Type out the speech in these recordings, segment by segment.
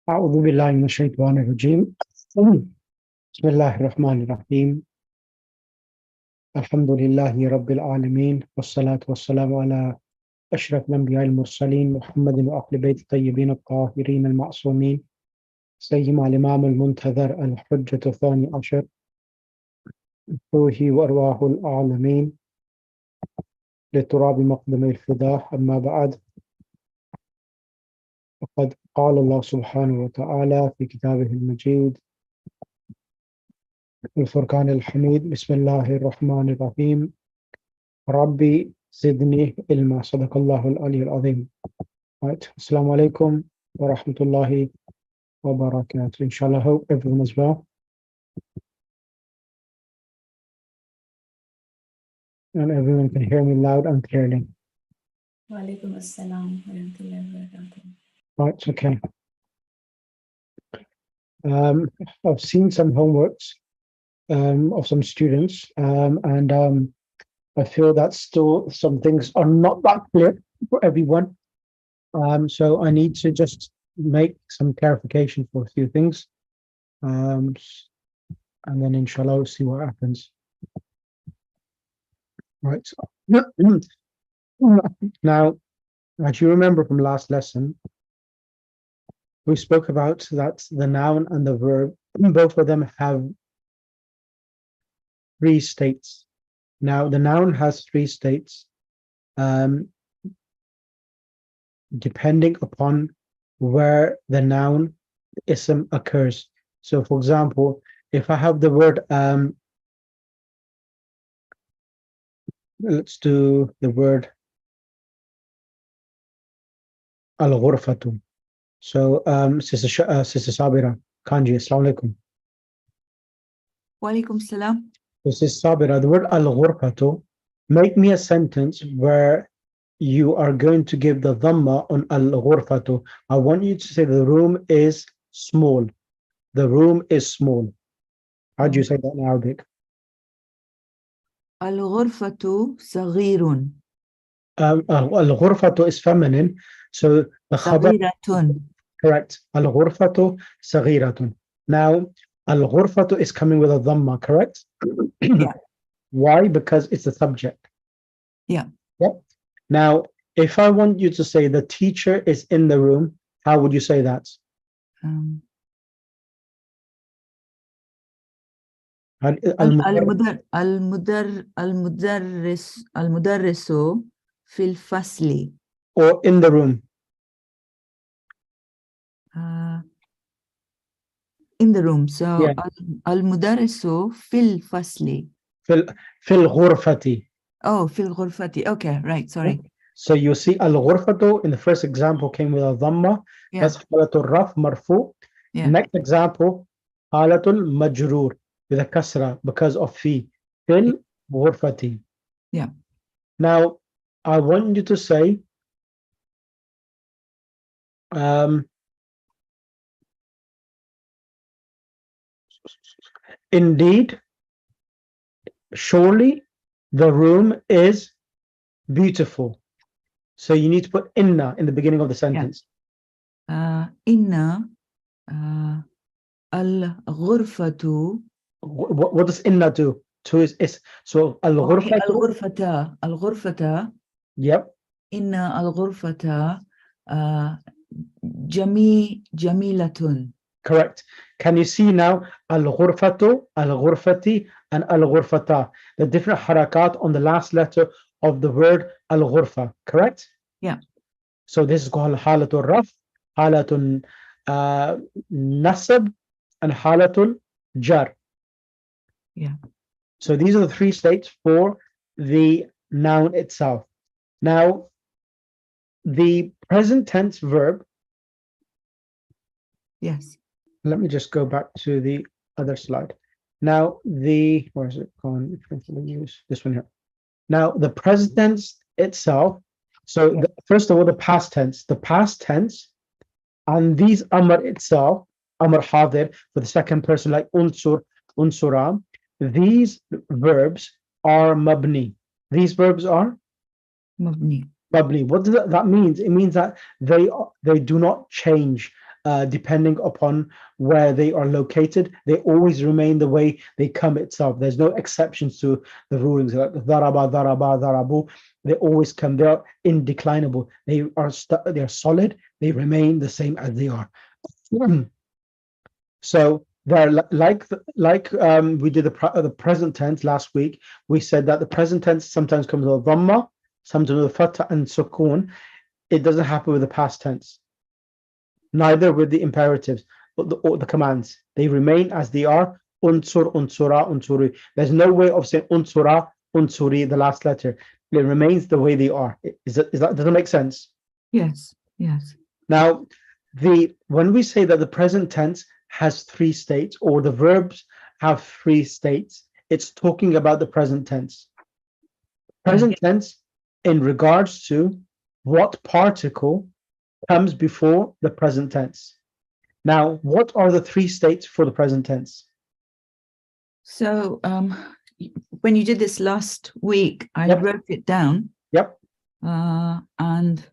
أعوذ بالله من الشيطان الرجيم. بسم الله الرحمن الرحيم. الحمد لله رب العالمين، والصلاة والسلام على أشرف الأنبياء المرسلين محمد وأهل بيت الطيبين الطاهرين المعصومين، سيما الإمام المنتظر الحجة الثاني عشر، روحي وأرواح العالمين لتراب مقدم الفداء. أما بعد، فقد قال الله سبحانه وتعالى في كتابه المجيد الفرقان الحميد: بسم الله الرحمن الرحيم، ربي زدني علما. صدق الله العلي العظيم. Right. Assalamu alaikum wa rahmatullahi wa barakatuh. Inshallah, hope everyone is well. And everyone can hear me loud and clearly. Wa alaikum assalam wa rahmatullahi wa barakatuh. Right, okay. I've seen some homeworks of some students, and I feel that still some things are not that clear for everyone. So I need to just make some clarification for a few things. And then inshallah we'll see what happens. Right. Now, as you remember from last lesson, we spoke about that the noun and the verb, both of them have three states. Now, the noun has three states, depending upon where the noun ism occurs. So, for example, if I have the word, let's do the word al-ghurfatu. So, Sister Sabira, Kanji, assalamu alaikum. Wa alaikum salam. Sister Sabira, the word al-ghurfatu, make me a sentence where you are going to give the dhamma on al-ghurfatu. I want you to say the room is small. The room is small. How do you say that in Arabic? Al-ghurfatu saghirun. Al-ghurfatu is feminine, so the khabar, Saghiratun. correct. Al-ghurfatu saghiratun. Now, al-ghurfatu is coming with a dhamma, correct? Yeah. Why? Because it's the subject. Yeah. Yep. Now, if I want you to say the teacher is in the room, how would you say that? المدرس في الفصل. Or in the room? In the room. So Yeah. المدرس في الفصل. في الغرفة. Oh, في الغرفة. Okay, right. Sorry. So you see, al-ghurfatu in the first example came with a dhamma. Yeah. That's halatul raf marfu. Yeah. Next example, halatul majrur with a kasra because of fi. Fil ghurfati. Yeah. Now, I want you to say, indeed, surely the room is beautiful. So you need to put inna in the beginning of the sentence. Inna al-ghurfatu. What does inna do? To is so al-ghurfatu. Al-ghurfata. Yep. Inna al-ghurfata jamilatun. Correct. Can you see now al-ghurfatu, al-ghurfati, and al-ghurfata, the different harakat on the last letter of the word al-ghurfa, correct? Yeah. So this is called halatul raf, halatul nasab, and halatul jar. Yeah. So these are the three states for the noun itself. Now, the present tense verb. Yes. Let me just go back to the other slide. Now, where is it gone? This one here. Now, the present tense itself. So, first of all, the past tense. The past tense, and these amr itself, amr hadir for the second person, like unsur, unsura. These verbs are mabni. These verbs are mabni. Mabni. What does that mean? It means that they do not change depending upon where they are located, they always remain the way they come itself. There's no exceptions to the rulings like daraba, daraba, darabu. They always come. They are indeclinable. They are solid. They remain the same as they are. So they're like we did the present tense last week. We said that the present tense sometimes comes with a dhamma, sometimes with a fatha and sukun. It doesn't happen with the past tense. Neither with the imperatives or the commands. They remain as they are. Unsur, unsura, unsuri. There's no way of saying unsura, unsuri, the last letter. It remains the way they are. Does that make sense? Yes, yes. Now, when we say that the present tense has three states, or the verbs have three states, it's talking about the present tense. Present tense in regards to what particle comes before the present tense. Now, what are the three states for the present tense? So when you did this last week, I Yep. wrote it down. Yep. And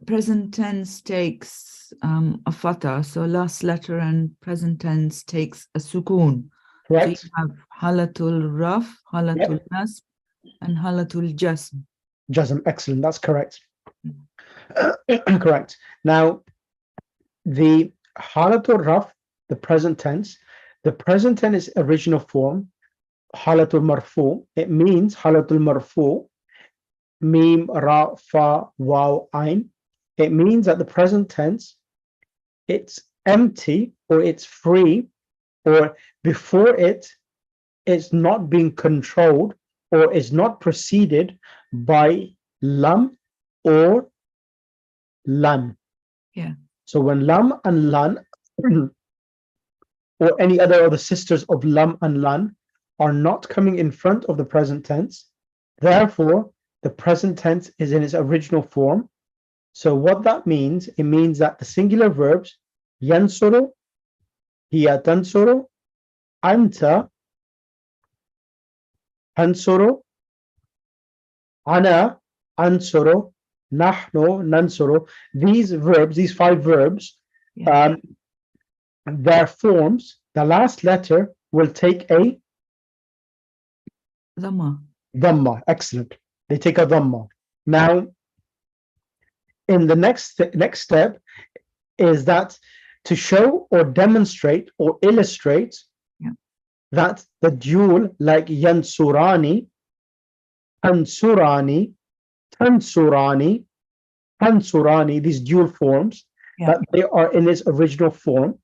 present tense takes a fatha, so last letter, and present tense takes a sukun. Correct. So you have halatul raf, halatul Yep. nasb, and halatul jasm. Jasm, excellent. That's correct. Correct. Now, the halatul raf, the present tense is original form, halatul marfu. It means halatul marfu, mim, ra, fa, waw, ain. It means that the present tense, it's empty or it's free, or before it's not being controlled or is not preceded by lam or lan. Yeah. So when lam and lan or any other of the sisters of lam and lan are not coming in front of the present tense, therefore the present tense is in its original form. So what that means, it means that the singular verbs yansuru, hiya tansuru, anta tansuru, ana ansuru, nahnu nansuru. These verbs, these five verbs, Yeah. their forms, the last letter will take a Dhamma. dhamma. Excellent. They take a dhamma. Now, in the next step is that to show or demonstrate or illustrate that the dual, like yansurani, tansurani, tansurani, tansurani, these dual forms, that they are in its original form.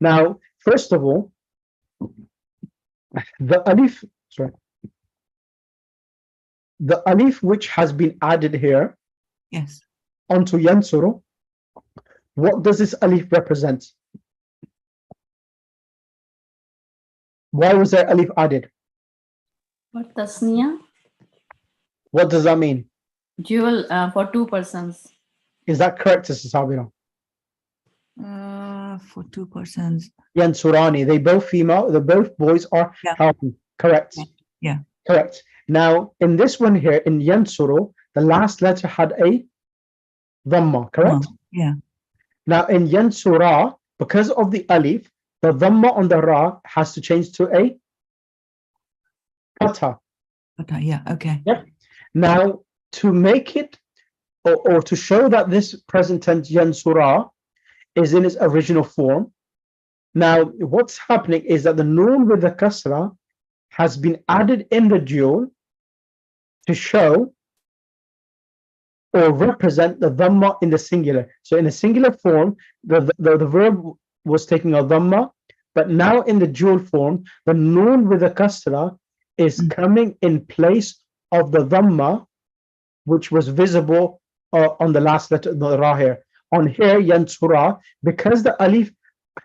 Now, first of all, the alif which has been added here Yes. onto yansuru, what does this alif represent? Why was there alif added? For tasniya, What does that mean? dual for two persons. Is that correct, Sister Sabira? For two persons. Yansurani, they both female, both boys are helping. Correct. Yeah. Correct. Now, in this one here, in Yansuru, the last letter had a dhamma, correct? Yeah. Now, in Yansura, because of the alif, the dhamma on the ra has to change to a fatha. Okay. Yeah. Okay. Yep. Now, to make it, or to show that this present tense Yansura is in its original form, now what's happening is that the noon with the kasra has been added in the dual to show or represent the dhamma in the singular. So in the singular form, the verb was taking a dhamma, but now in the dual form, the noon with the kasra is coming in place of the dhamma, which was visible on the last letter, the ra here. On here, yansura, because the alif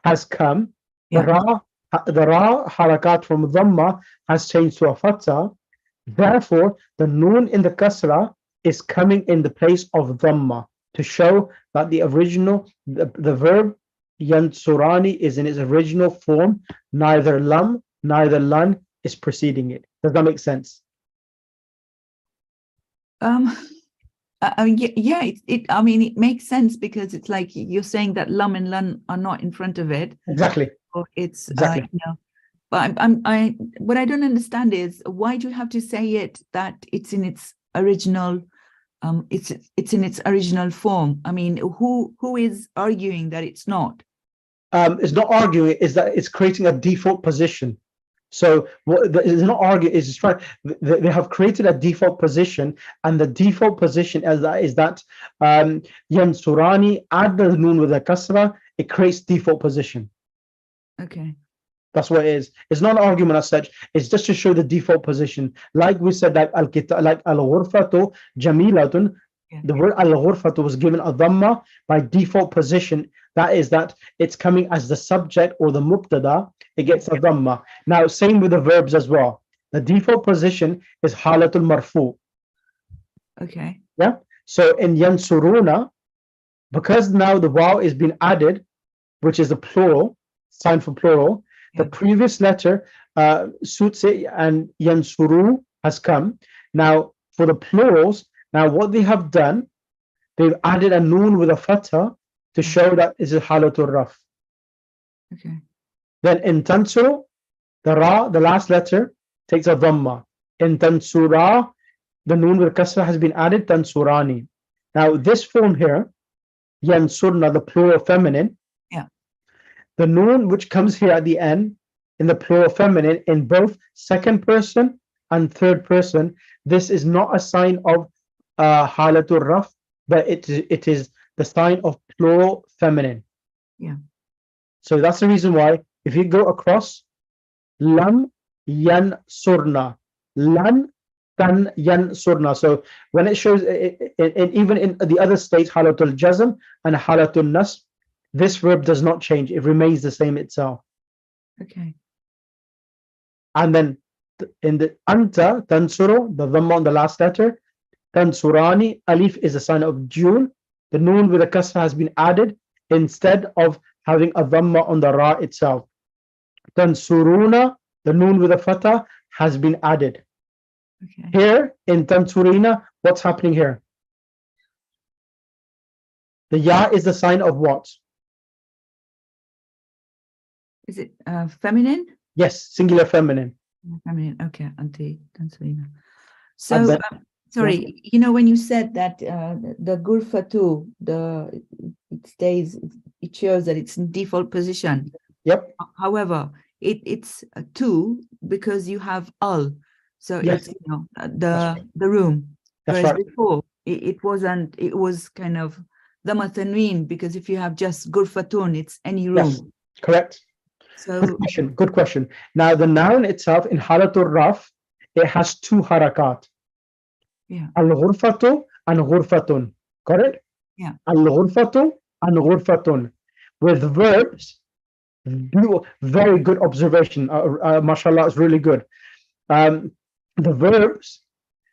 has come, the ra harakat from dhamma has changed to a fatha. Therefore, the noon in the kasra is coming in the place of dhamma to show that the original, the verb yansurani is in its original form. Neither lam, neither lan is preceding it. Does that make sense? Yeah, I mean, it makes sense because it's like you're saying that lam and lan are not in front of it. Exactly. Or it's, Exactly. but what I don't understand is why do you have to say it that it's in its original, it's in its original form? I mean, who is arguing that it's not? It's not arguing, is that it's creating a default position. So what it's not arguing, is just trying, they have created a default position, and the default position is that yansurani, add the noon with a kasra, it creates default position. Okay. That's what it is. It's not an argument as such. It's just to show the default position. Like we said, like al-ghurfatu jamilatun. Yeah. The word al-ghurfatu was given a dhamma by default position. That is that it's coming as the subject or the mubtada. It gets a dhamma. Now, same with the verbs as well. The default position is halatul marfu. Okay. Yeah. So in yansuruna, because now the waw is being added, which is the plural, sign for plural, the Yeah. previous letter, sutse and yansuru has come. Now, for the plurals, now what they have done, they've added a noon with a fatha to show that is a halatul raf. Okay. Then in tansuru, the ra, the last letter, takes a dhamma. In tansura, the noon with kasra has been added, tansurani. Now, this form here, yansurna, the plural feminine, Yeah. the noon which comes here at the end in the plural feminine in both second person and third person, this is not a sign of halatul raf, but it is the sign of plural feminine. Yeah. So that's the reason why if you go across, lam yansurna, lan tan yansurna. So when it shows, even in the other states, halatul jazm and halatul nasb, this verb does not change. It remains the same itself. Okay. And then in the anta, tansuru, the dhamma on the last letter, tansurani, alif is a sign of June. The noon with a kasra has been added instead of having a dhamma on the ra itself. Tansuruna, the noon with a fatha has been added. Okay. Here in tansurina, what's happening here? The ya is the sign of what? Is it feminine? Yes, singular feminine. Feminine. Okay. Anti Tanzania. And So then- sorry, when you said that the gurfatu, it stays, it shows that it's in default position. Yep. However, it's two because you have al, so Yes. it's That's the room. That's Whereas right. before it wasn't. It was kind of the matanween because if you have just gurfatun, it's any room. Yes, correct. So Good question. Good question. Now the noun itself in halatul raf, it has two harakat. yeah, Al-ghurfatu and ghurfatun. Got it? Yeah. Al-ghurfatu and ghurfatun. With verbs, very good observation. Mashallah, is really good. The verbs,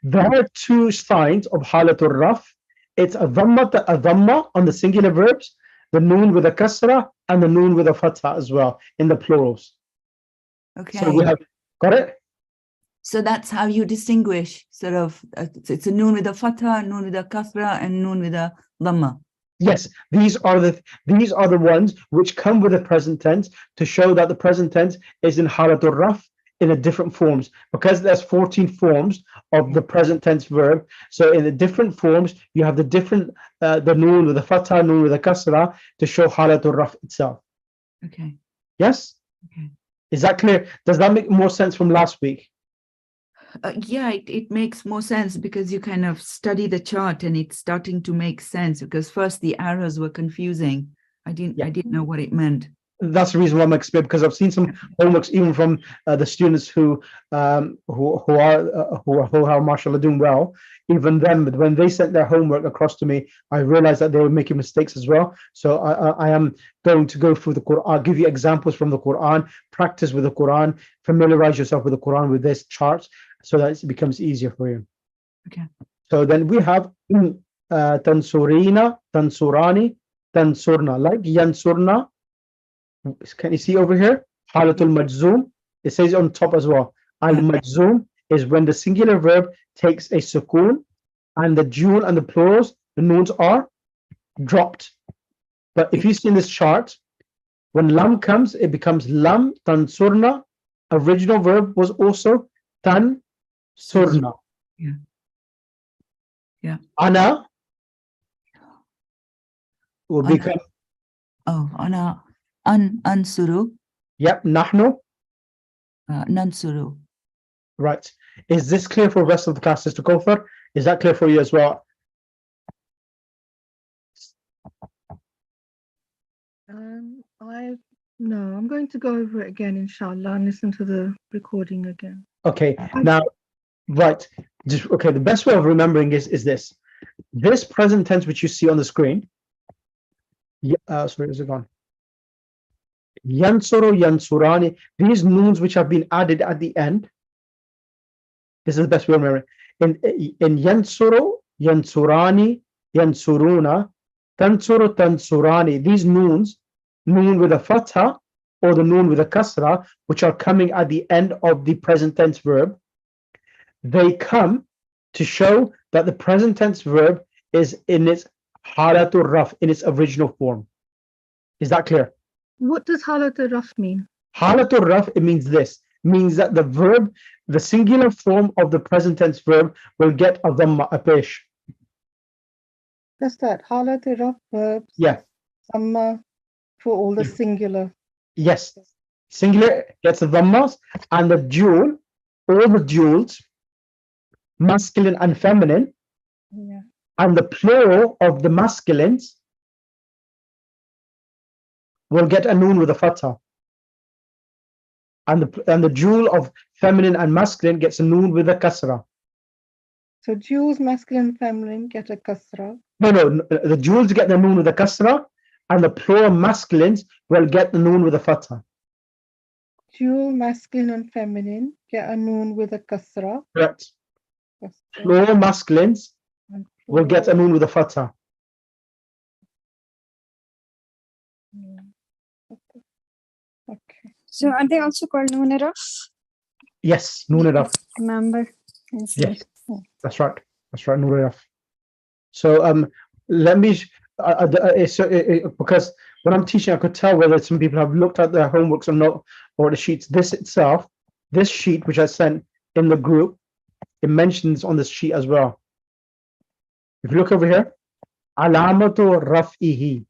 there are two signs of halatul raf. It's a dhamma on the singular verbs, the noon with a kasra and the noon with a fatha as well in the plurals. okay. So we have got it. So that's how you distinguish sort of, it's a noon with a fatha, noon with a kasra, and noon with a dhamma. Yes, these are the ones which come with the present tense to show that the present tense is in halatul raf in a different forms, because there's 14 forms of the present tense verb. So in the different forms, you have the different the noon with the fatha, noon with the kasra to show halatul raf itself. Okay. Yes. Okay. Is that clear? Does that make more sense from last week? Yeah, it makes more sense because you kind of study the chart and it's starting to make sense, because first the arrows were confusing. I didn't know what it meant. That's the reason why I'm explaining, because I've seen some homeworks even from the students who are mashallah doing well. Even them, when they sent their homework across to me, I realized that they were making mistakes as well. So I am going to go through the Quran. I'll give you examples from the Quran, practice with the Quran, familiarize yourself with the Quran with this chart, so that it becomes easier for you. Okay. So then we have tansurina, tansurani, tansurna, like yansurna. Can you see over here? Halatul majzoom. It says on top as well. Al majzoom is when the singular verb takes a sukoon and the dual and the plurals, the noons are dropped. But if you see in this chart, when lam comes, it becomes lam tansurna. Original verb was also tansurna. Yeah. Yeah. Ana will Ana. become, Oh, ana ansuru, yep, nahnu. nansuru. Right. Is this clear for the rest of the classes to go for? Is that clear for you as well? I'm going to go over it again, inshallah, and listen to the recording again. Okay. Now, right. Just okay. The best way of remembering is this. This present tense which you see on the screen. Sorry, is it gone? Yansuru, yansurani. These noons which have been added at the end. This is the best way of remembering. In yansuru, yansurani, yansuruna, tansuru, tansurani. These noons, noon with a fatha or the noon with a kasra, which are coming at the end of the present tense verb, they come to show that the present tense verb is in its halatul raf, in its original form. Is that clear? What does halat raf mean? Halatul raf, it means this. Means that the verb, the singular form of the present tense verb will get a dhamma, a pesh. That's that. Halat raf verbs. Yeah. Dhamma for all the Yeah. singular. Yes. Singular gets a dhammas, and the dual, all the duals, masculine and feminine, Yeah. and the plural of the masculines will get a noon with a fatha. And the dual of feminine and masculine gets a noon with a kasra. So Jews, masculine, feminine, get a kasra. No, the duals get the noon with a kasra, and the plural masculines will get the noon with a fatha. Jew, masculine, and feminine get a noon with a kasra. Correct. Kasra Plural masculines and will get a plural. noon with a fatha. Yeah. Okay. So are they also called Nunaraf? Yes, noon enough. Remember? Yes, that's right. That's right, noon enough. So let me because when I'm teaching, I could tell whether some people have looked at their homeworks or not, or the sheets. This itself, this sheet which I sent in the group, it mentions on this sheet as well. If you look over here, alamatu raf'ihi.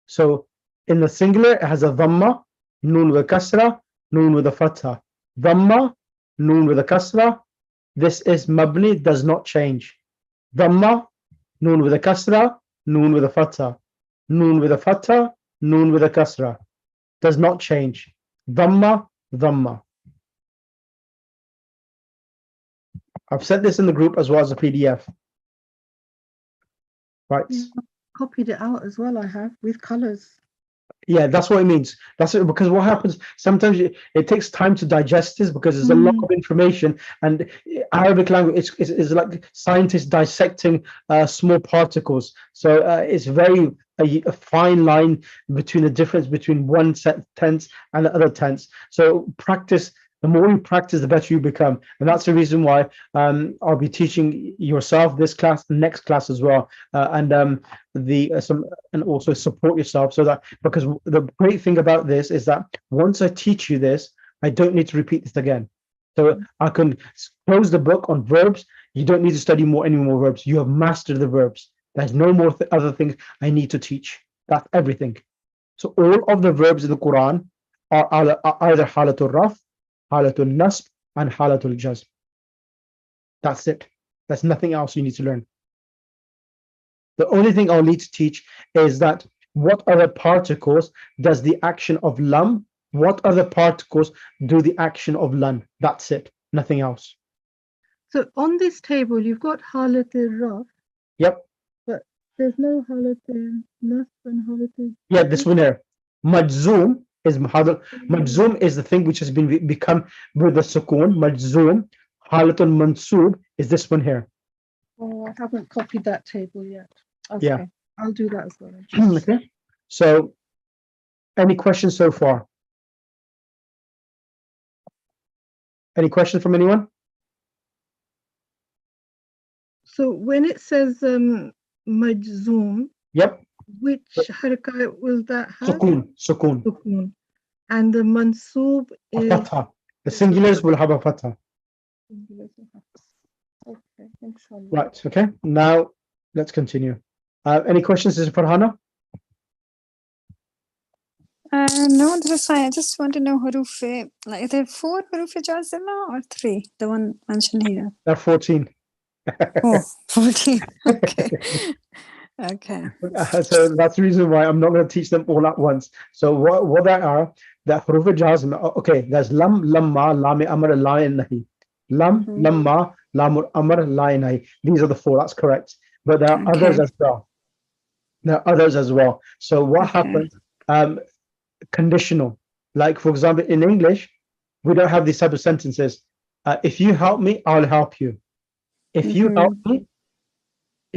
So in the singular, it has a dhamma, noon with a kasra, noon with a fatha. Dhamma, noon with a kasra. This is mabni, does not change. Dhamma, noon with a kasra, noon with a fatha. Noon with a fatha, noon with a kasra. Does not change. Dhamma, dhamma. I've sent this in the group as well as a PDF. Right. Yeah, copied it out as well. I have with colors. Yeah, that's what it means. That's it, because what happens sometimes it takes time to digest this because there's a lot of information, and Arabic language is like scientists dissecting small particles. So it's very a fine line between the difference between one set tense and the other tense. So practice. The more you practice, the better you become, and that's the reason why I'll be teaching yourself this class, the next class as well, and also support yourself, so that, because the great thing about this is that once I teach you this, I don't need to repeat this again. So I can close the book on verbs. You don't need to study any more verbs. You have mastered the verbs. There's no more other things I need to teach. That's everything. So all of the verbs in the Quran are either halatul raf, halatul nasb, and halatul jazm. That's it. There's nothing else you need to learn. The only thing I'll need to teach is that what other particles does the action of lam, what other particles do the action of lan. That's it. Nothing else. So on this table, you've got halatul raf. Yep. But there's no halatul nasb and halatul. Yeah, this one here. Majzoom is Majzoom is the thing which has been become with the sukoon. Majzoom. Halatul mansoob is this one here. Oh, I haven't copied that table yet. Okay. Yeah. I'll do that as well. Okay. So, any questions so far? Any questions from anyone? So when it says majzoom, Yep. which haraka will that have? Sukun. Sukun. Sukun. And the mansoob A is fatha. The singulars will have a fatha. okay, inshallah. Right. Okay. Now let's continue. Any questions, Sister Farhana? No, this is fine. I just want to know huruf, like, are there 4 huruf jazima or 3? The one mentioned here. There are 14. Oh, 14. Okay. Okay. So that's the reason why I'm not going to teach them all at once. So what they are, the huruf jazm. Okay, there's lam, lamma, lam amr, la nahi. Lam, Mhm. lamma, lam amr, la nahi. These are the 4. That's correct. But there are others Okay. as well. There are others as well. So what Okay. happens? Conditional. Like for example, in English, we don't have these type of sentences. If you help me, I'll help you. If you help me,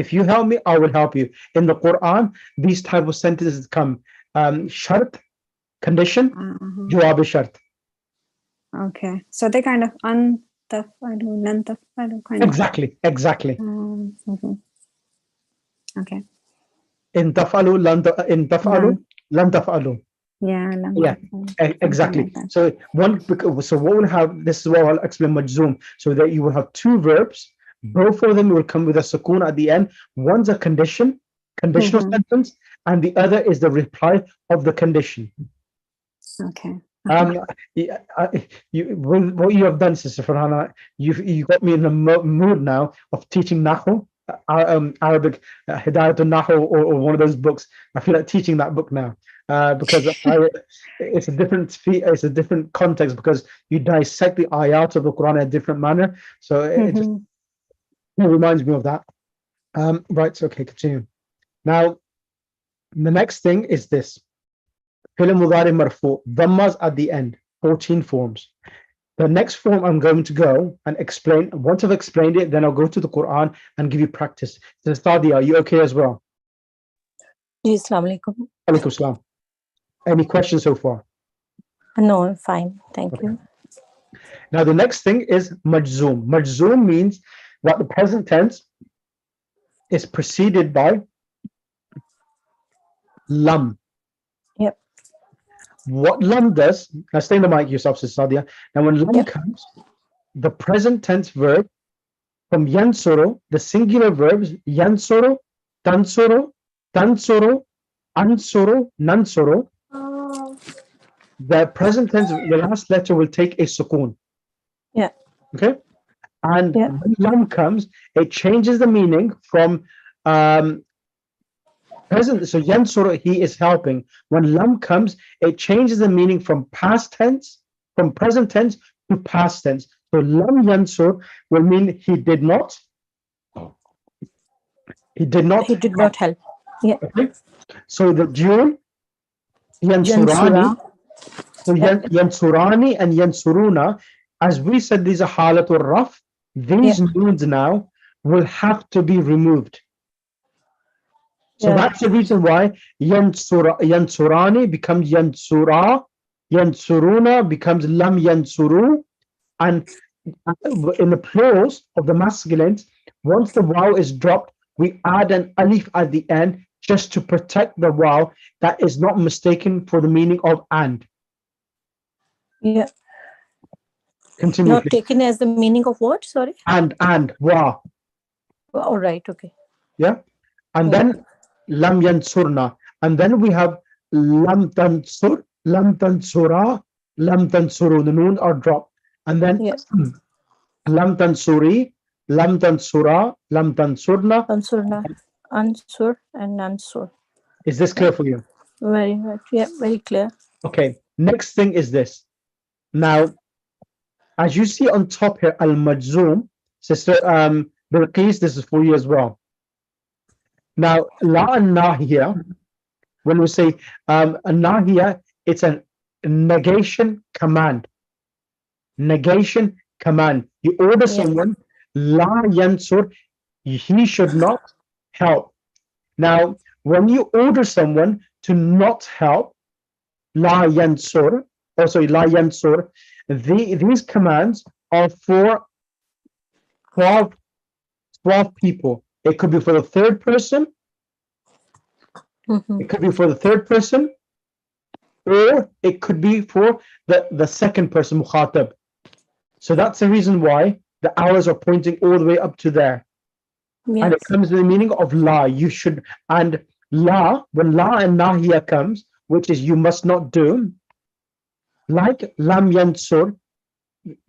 if you help me, I will help you. In the Quran, these type of sentences come. Shart, condition, jawab shart. Okay. So they kind of untafalu, lantafalu kind of. Exactly, exactly. Mhm. Okay. In tafalu, in tafalu, lan tafalu. Yeah. Yeah, exactly. Like that. So so what we'll have, this is what I'll explain majzoom, so that you will have 2 verbs. Both of them will come with a sukoon at the end. One's a conditional sentence, and the other is the reply of the condition. Okay. What you have done, Sister Farhana, you got me in the mood now of teaching Nahu, Arabic, Hidayat al-Nahu, or one of those books. I feel like teaching that book now. Because it's a different context, because you dissect the ayat of the Quran in a different manner. So it just reminds me of that. Right, so okay, continue. Now, the next thing is this. Fi'l mudari marfu, dhammas at the end, 14 forms. The next form I'm going to go and explain. Once I've explained it, then I'll go to the Quran and give you practice. So Stadia, are you okay as well? Yes, Assalamu alaikum. Alaikum salam. Any questions so far? No, I'm fine. Thank Okay. you. Now the next thing is majzoom. Majzoom means that the present tense is preceded by lam. Yep. What lam does, now stay in the mic yourself, Sister Sadia. Now when lam Yep. comes, the present tense verb from yansuru, the singular verbs yansuru, tansuru, tansuru, ansuru, nansuru, the present tense, the last letter will take a sukoon. Yeah. Okay. And Yeah. when lam comes, it changes the meaning from present. So yansur, he is helping. When lam comes, it changes the meaning from past tense, from present tense to past tense. So lam yansur will mean he did not. He did not. He did not help. Yeah. Okay. So the dual yansurani. Jansura. So Yep. yansurani and yansuruna, as we said, these are halatul raf. These noons now will have to be removed. So Yeah. that's the reason why yansurani becomes yansura, yansuruna becomes lam yansuru, and in the plurals of the masculines, once the waw is dropped, we add an alif at the end just to protect the waw that is not mistaken for the meaning of and. Yeah. Continue, Not please. taken as the meaning of what? Sorry. And waw. All right. Okay. Yeah. And then lam yansurna. And then we have lam tansur, lam tansura, lam tansuru. The noon are dropped. And then lam tansuri, lam tansura, lam tansurna. Ansurna, Ansur, and Nansur. Is this clear for you? Very much. Yeah. Very clear. Okay. Next thing is this. Now, as you see on top here, al-majzoom, Sister Bilqis, this is for you as well. Now, la nahiya, when we say nahiya, it's a negation command. Negation command. You order someone, la yansur, he should not help. Now, when you order someone to not help, la yansur, or sorry, la yansur, these commands are for 12 people. It could be for the third person. Mhm. It could be for the third person, or it could be for the second person, mukhatab. So that's the reason why the arrows are pointing all the way up to there. And it Yes. comes with the meaning of la. You should, and la, when la and nahiya comes, which is you must not do, like lam yansur,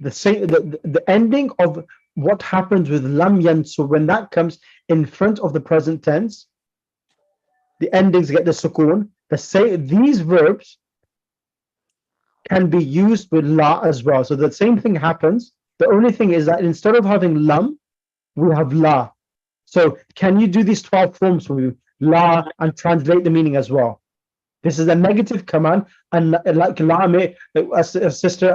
the same, the ending of what happens with lam yansur, when that comes in front of the present tense, the endings get the sukoon. These verbs can be used with la as well. So the same thing happens. The only thing is that instead of having lam, we have la. So can you do these 12 forms for me? La, and translate the meaning as well. This is a negative command, and like la me, a sister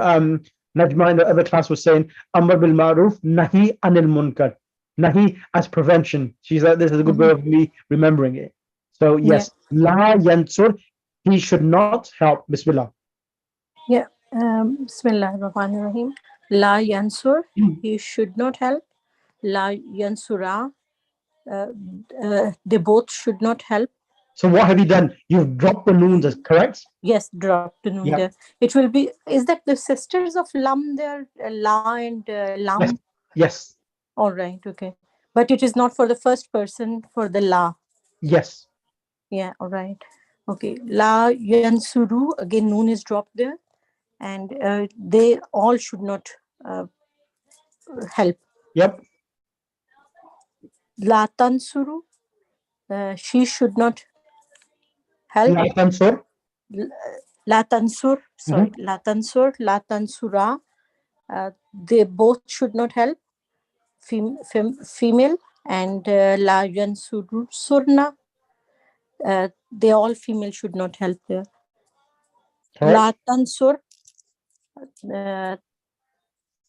Najma in the other class was saying, Amr bil Ma'ruf, Nahi anil Munkar. Nahi as prevention. She's like, this is a good way of me remembering it. So yes, la yansur, he should not help. Bismillah. Yeah. Bismillahirrahmanirrahim. La yansur, he should not help. La yansura, they both should not help. So what have you done? You've dropped the noons, as correct? Yes, drop the noon Yeah. there. It will be, is that the sisters of Lam there? La and Lam? Yes. Yes. All right, okay. But it is not for the first person, for the La. Yes. Yeah, all right. Okay. La yansuru, again, noon is dropped there. And they all should not help. Yep. La tansuru, she should not help. La tansur. La tansur, sorry, la tansur, la tansura, they both should not help. Female, and la yansurna, they all female should not help there. La tansur,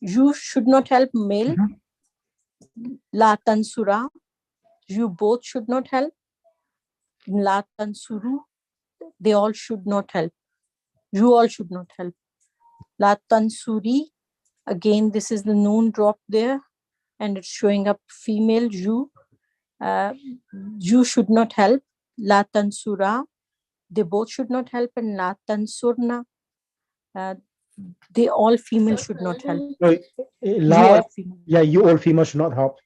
you should not help male. La tansura, you both should not help. La tansuru, they all should not help. You all should not help. La tansuri, again, this is the noon drop there, and it's showing up female, you. You should not help. La tansura, they both should not help. And la tansurna, they all female should not help. So, You all female. yeah, you all female should not help.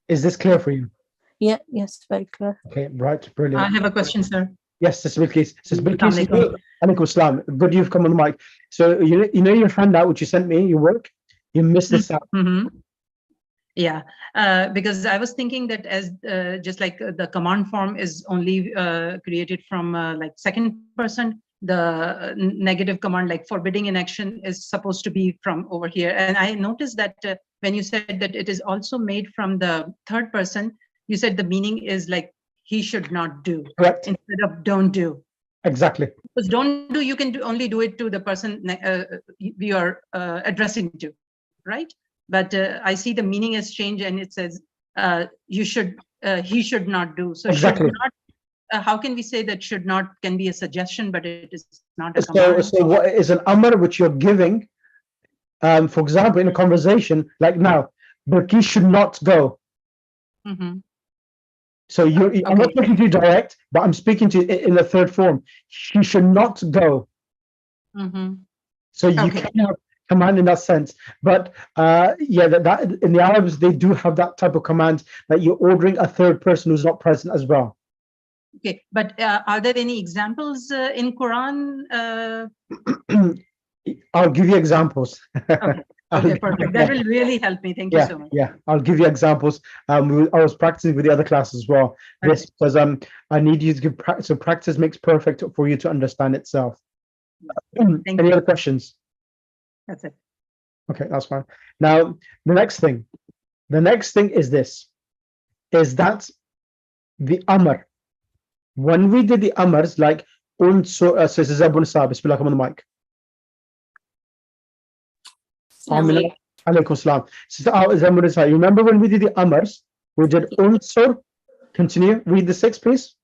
Is this clear for you? Yeah, yes, very clear. Okay, right, I brilliant. have a question, sir. Yes, Sister Bilqis. Sister Bilqis, Assalamu alaikum salam. Good you've come on the mic. So you know your handout which you sent me, your work, you missed this out. Yeah, because I was thinking that as just like the command form is only created from like second person, the negative command like forbidding an action is supposed to be from over here. And I noticed that when you said that it is also made from the third person, you said the meaning is like he should not do. Correct. Instead of don't do. Exactly. Because don't do, you can only do it to the person you are addressing to, right? But I see the meaning has changed, and it says you should, he should not do. So Exactly. should not, how can we say that should not can be a suggestion, but it is not a command? So what is an amr which you're giving, for example, in a conversation, like now, Bilqis should not go. So I'm not speaking to you direct, but I'm speaking to you in the third form. She should not go. So you can have command in that sense. But yeah, that in the Arabs, they do have that type of command that you're ordering a third person who's not present as well. Okay, but are there any examples in Quran? I'll give you examples. Okay, perfect. That will really help me. Thank you so much. Yeah, I'll give you examples. I was practicing with the other class as well. This because I need you to give practice. So practice makes perfect for you to understand itself. Any other questions? That's it. Okay, that's fine. Now the next thing is this: is that the amr. When we did the amrs, like so this is Abu Nisa, bismillah, come on the mic. Alaykum salam. You remember when we did the amrs, we did unsur. Continue, read the 6, please.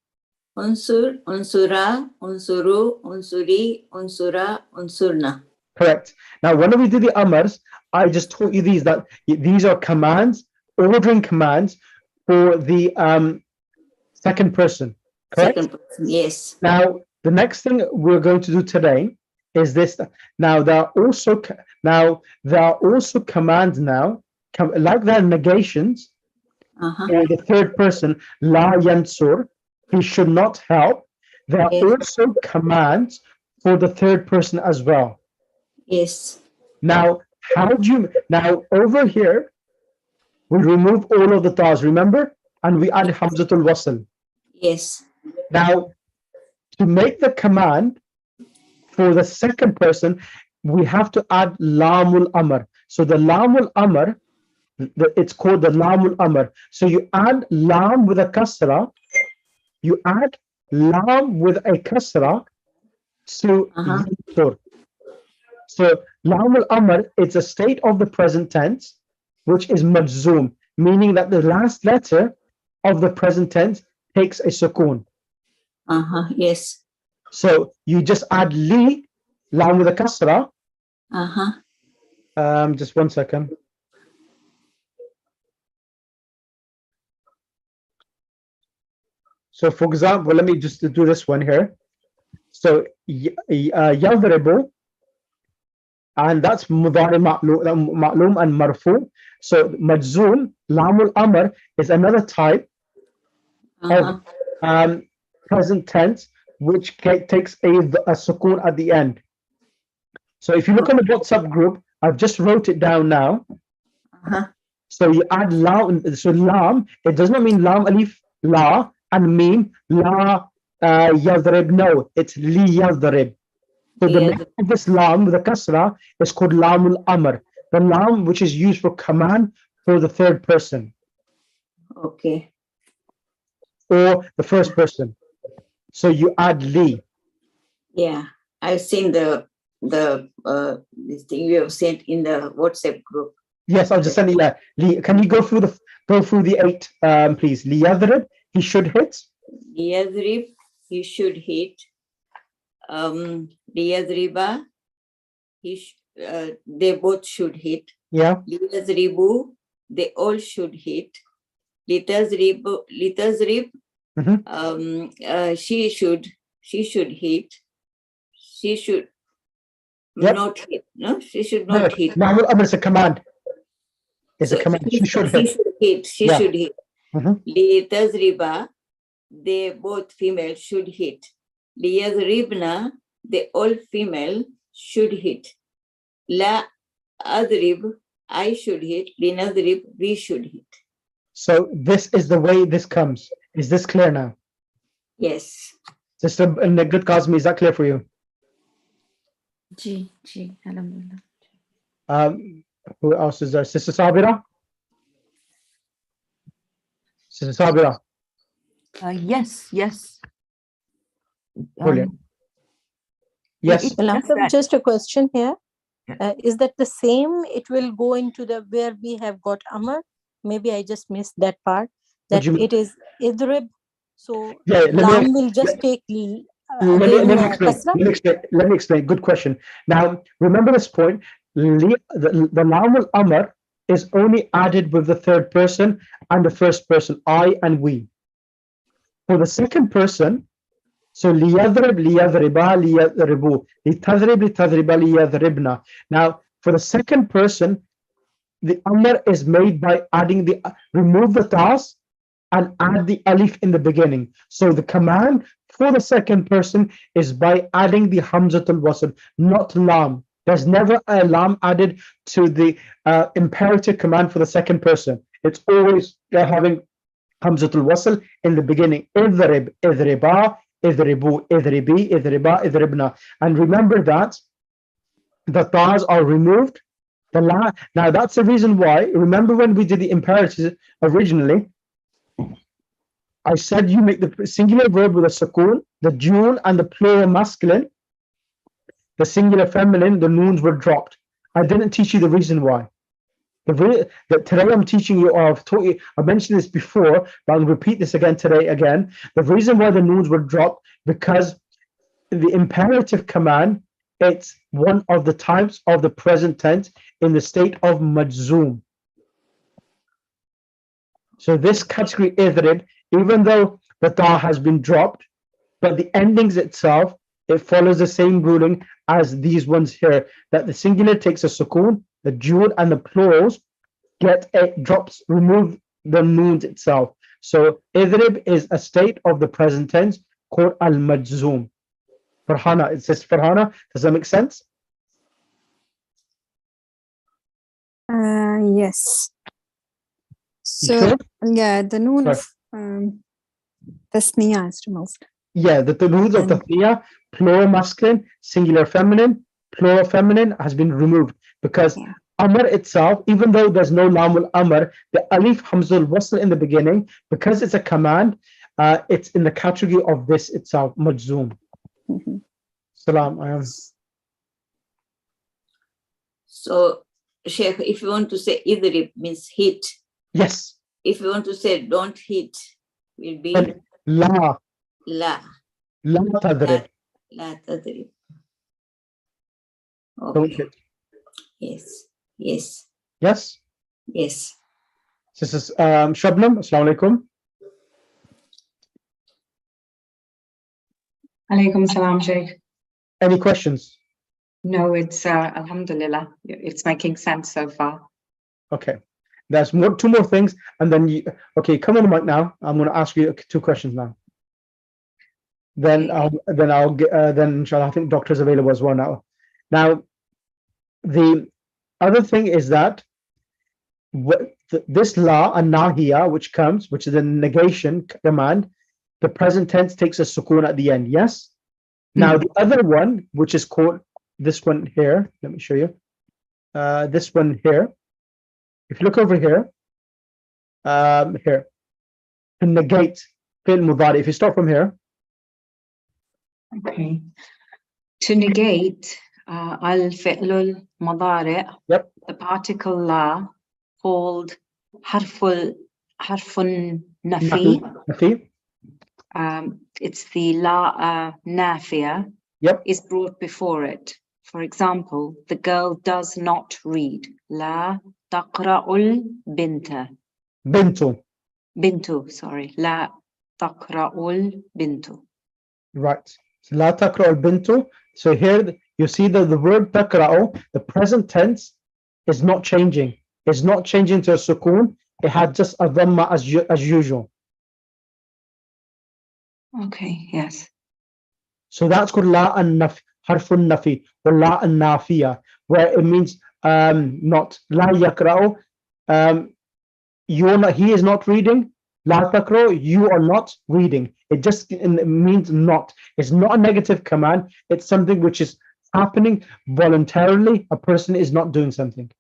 Unsur, unsura, unsuru, unsuri, unsura, unsurna. Correct. Now, when we did the amrs, I just taught you these, that these are commands, ordering commands, for the second person, correct? Second person, yes. Now, the next thing we're going to do today is this. Now, there are also commands now, like there are negations Uh-huh. for the third person, la yansur, he should not help. There are Yes. also commands for the third person as well. Yes. Now, now over here, we remove all of the ta's, remember? And we add hamzatul wasl. Yes. Now, to make the command for the second person, we have to add lamul amr. So the lamul amr, it's called the lamul amr. So you add lam with a kasra, you add lam with a kasra to Uh-huh. yansur. So lamul amr, it's a state of the present tense, which is majzoom, meaning that the last letter of the present tense takes a sukoon. Uh-huh. Yes. So you just add li, lam with a kasra. Uh-huh. Just 1 second. So for example, let me just do this one here. So yadribu, and that's mudari ma'lum and marfu. So majzoom, lamul amr is another type Uh-huh. of present tense which takes a sukoon at the end. So if you look on the WhatsApp group, I've just wrote it down now. Uh-huh. So you add lam, so lam, it does not mean lam alif la and mim la yadrib. No, it's li yadrib. So the name of this lam with a kasra is called lamul amr, the lam which is used for command for the third person Okay. or the first person. So you add li. Yeah. I've seen this thing you have sent in the WhatsApp group. Yes, I'll just send it. Yeah, li. Can you go through the 8, please? Li yadrib, he should hit. Liyadrib, he should hit. Liyadriba, they both should hit. Yeah. Liyadribu, they all should hit. Litazrib, she should hit. She should Yep. not hit. No, she should No, not hit. lamul amr is a command. It's a command. She should hit. She Yeah. should hit. Mhm. Litazriba, they both female should hit. Liyadribna, they all female should hit. La adrib, I should hit. Linadrib, we should hit. So this is the way this comes. Is this clear now? Yes. Sister Good Kazmi, is that clear for you? Ji, alhamdulillah. Who else is there? Sister Sabira? Sister Sabira. Yes, yes. Brilliant. Um, Yes. it's just that- Just a question here. Yeah. Is that the same? It will go into the where we have got Amr. Maybe I just missed that part. What That do you mean? it is Idrib. So Yeah, Lam will just take let me explain. Good question. Now, remember this point. The lam al amr is only added with the third person and the first person, I and we. For the second person, so liyadrib, liyadriba, liyadribu, litadrib, litadriba, liyadribna. Now, for the second person, the amr is made by adding remove the tas and add the alif in the beginning. So the command for the second person is by adding the hamzatul wasl, not lam. There's never a lam added to the imperative command for the second person. It's always having hamzatul wasl in the beginning. Idrib, idriba, idribu, idribi, idriba, idribna. And remember that the tas are removed. Now that's the reason why. Remember when we did the imperatives originally, I said you make the singular verb with a sukoon, the dual and the plural masculine, the singular feminine, the noons were dropped. I didn't teach you the reason why. Today I'm teaching you, or I've taught you, I mentioned this before, but I'll repeat this again today again. The reason why the noons were dropped, because the imperative command, it's one of the types of the present tense in the state of majzoom. So this category idrib, even though the ta has been dropped, but the endings itself, it follows the same ruling as these ones here, that the singular takes a sukoon, the dual and the plurals get a drops, remove the noons itself. So idrib is a state of the present tense called al-majzoom. Farhana, it says Farhana, does that make sense? Yes. You So sure? yeah, the noon Right. of tasniya is removed. Yeah, the noons of And- tathniya, plural masculine, singular feminine, plural feminine has been removed because Yeah. Amr itself, even though there's no lamul Amr, the alif hamzul wasl in the beginning, because it's a command, it's in the category of this itself, majzoom. Mhm. Salam, I am. So, Sheikh, if you want to say idrib means hit. Yes, If you want to say don't hit, will be and la la. tadrib, La tadrib. don't Okay. hit. Yes. Yes. Yes, Yes. this is Shabnam, assalamu alaikum. Alaikum salam, Sheikh. Any questions? No, it's Alhamdulillah. It's making sense so far. Okay, there's two more things, and then you, okay, come on the mic now. I'm going to ask you two questions now. Then I'll get then inshallah, I think doctor's available as well now. Now, the other thing is that this la and nahiya, which is a negation command, the present tense takes a sukoon at the end. Yes. Now the other one, which is called this one here, let me show you. This one here. If you look over here, here to negate fi'l mudari. If you start from here. Okay. To negate al-fi'lul mudari', Yep. the particle la called harfun nafi. Nafi. It's the la nafia. Yep. Is brought before it. For example, the girl does not read. La taqra'ul binta. Bintu. Bintu, sorry. La taqra'ul bintu. Right. So, la taqra'u bintu. So here you see that the word taqra'u, the present tense, is not changing. It's not changing to a sukoon. It had just a dhamma as usual. Okay, yes. So that's called la an naf, harfun nafi, or la an nafiya, where it means not. La yakra'u, you're not, he is not reading. La taqra'u, you are not reading. It just means not. It's not a negative command. It's something which is happening voluntarily. A person is not doing something.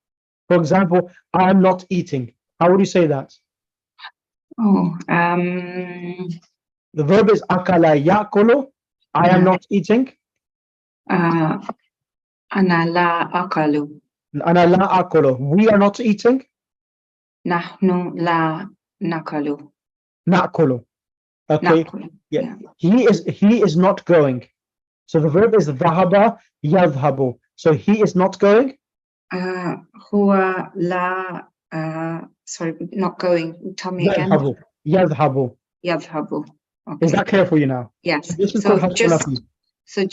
For example, I am not eating. How would you say that? Oh, The verb is akala ya'kulu. I am not eating. ana la akalu. Ana la akulu. We are not eating. Nahnu la nakalu. Na'kulu. Okay. Nakulu. Yeah. He is not going. So the verb is dhahaba yadhhabu. So he is not going. Huwa la, sorry, not going. Tell me again. Yadhhabu. Yadhhabu. Yadhhabu. Okay. Is that clear for you now? Yes. So this is So called just, harfun nafi. so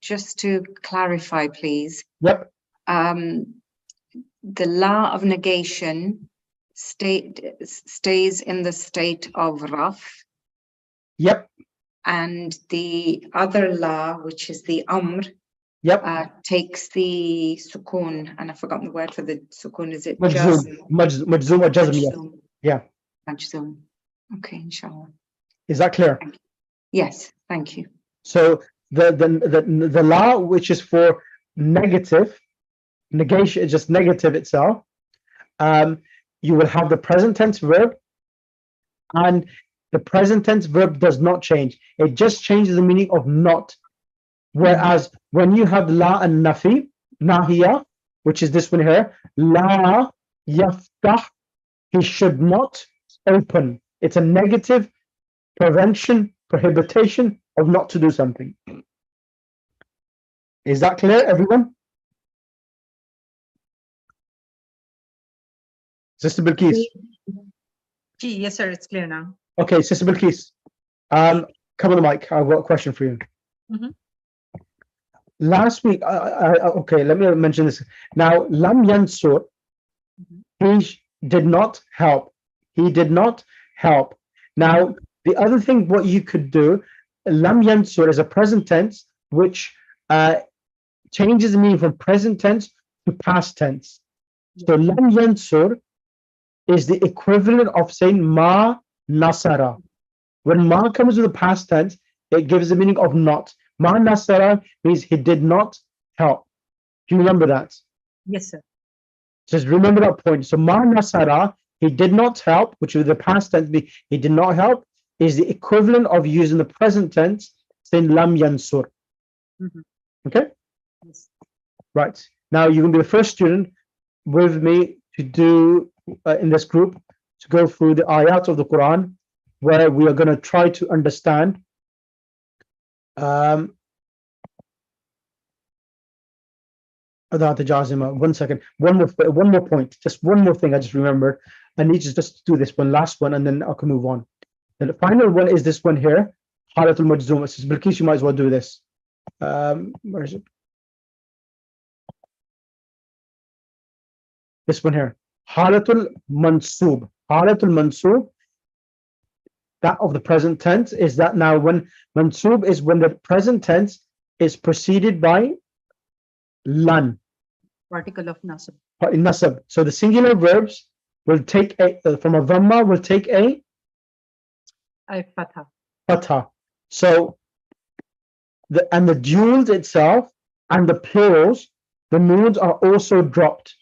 just to clarify, please. Yep. The law of negation stays in the state of raf, Yep. and the other law, which is the amr, Yep. takes the sukoon, and I've forgotten the word for the sukoon. Is it Majzoom. Majzoom or jazm. Yeah. Majzoom. Yeah. Majzoom. Okay, inshallah. Is that clear? Yes, thank you. So the law which is for negative negation, just negative itself, you will have the present tense verb, and the present tense verb does not change. It just changes the meaning of not. Whereas when you have la and nafi, nahiya, which is this one here, la yaftah, he should not open. It's a negative prevention, prohibition of not to do something. Is that clear, everyone? Sister Bilqis. Gee, yes, sir, it's clear now. Okay, Sister Bilqis, come on the mic. I've got a question for you. Mhm. Last week, okay, let me mention this. Now, Lam Yansur, he did not help. He did not help. Now, the other thing, what you could do, Lam Yansur is a present tense, which changes the meaning from present tense to past tense. So Lam Yansur is the equivalent of saying Ma Nasara. When Ma comes with the past tense, it gives the meaning of not. Ma Nasara means he did not help. Do you remember that? Yes, sir. Just remember that point. So Ma Nasara, he did not help, which is the past tense, he did not help, is the equivalent of using the present tense, saying Lam Yansur. Mhm. Okay? Yes. Right. Now you're going to be the first student with me to do in this group to go through the ayat of the Quran, where we are going to try to understand Adat Jazima. 1 second. One more point. Just one more thing I just remembered. I need to just do this one last one and then I can move on. And the final one is this one here. Halatul Majzum. It says, Bilqis, you might as well do this. Where is it? This one here. Halatul Mansub. Halatul Mansub, that of the present tense, is that now when Mansub is when the present tense is preceded by lan, Particle of nasab. in nasab. So the singular verbs will take a from a dhamma will take a Fatha. fatha. So the duals itself and the plurals, the noons are also dropped.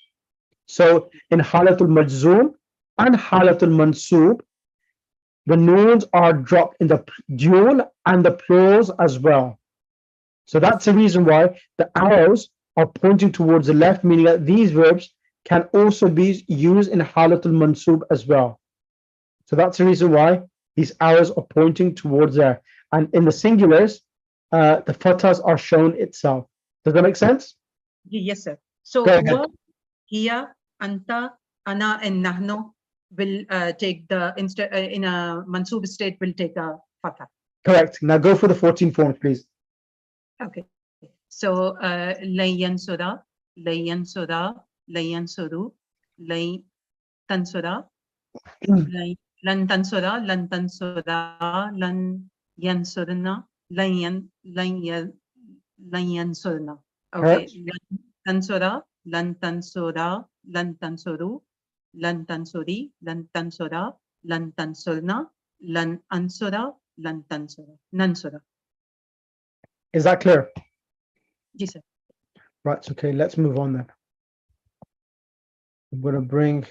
So in halatul majzoom and halatul mansub, the noons are dropped in the dual and the plurals as well. So that's the reason why the arrows are pointing towards the left, meaning that these verbs can also be used in halatul mansub as well. So that's the reason why these arrows are pointing towards there. And in the singulars, the fathahs are shown itself. Does that make sense? Yes, sir. So Go ahead. huwa, hiya, anta, ana, and nahnu will take the in a mansub state will take a fatha. Correct. Now go for the 14 forms, please. Okay. So layyan soda, layyan soda, layyan sodu, lay tansoda, lan tansoda, lan tansoda, lan yansodana, lan yansodana. Okay. Lan tansoda, lan tansoda, lan tansodu, lan tansodi, lan tansoda, lan tansodna, lan ansoda, lan tansoda, nansoda. Is that clear? Yes, sir. Right. Okay. Let's move on then. I'm going to bring.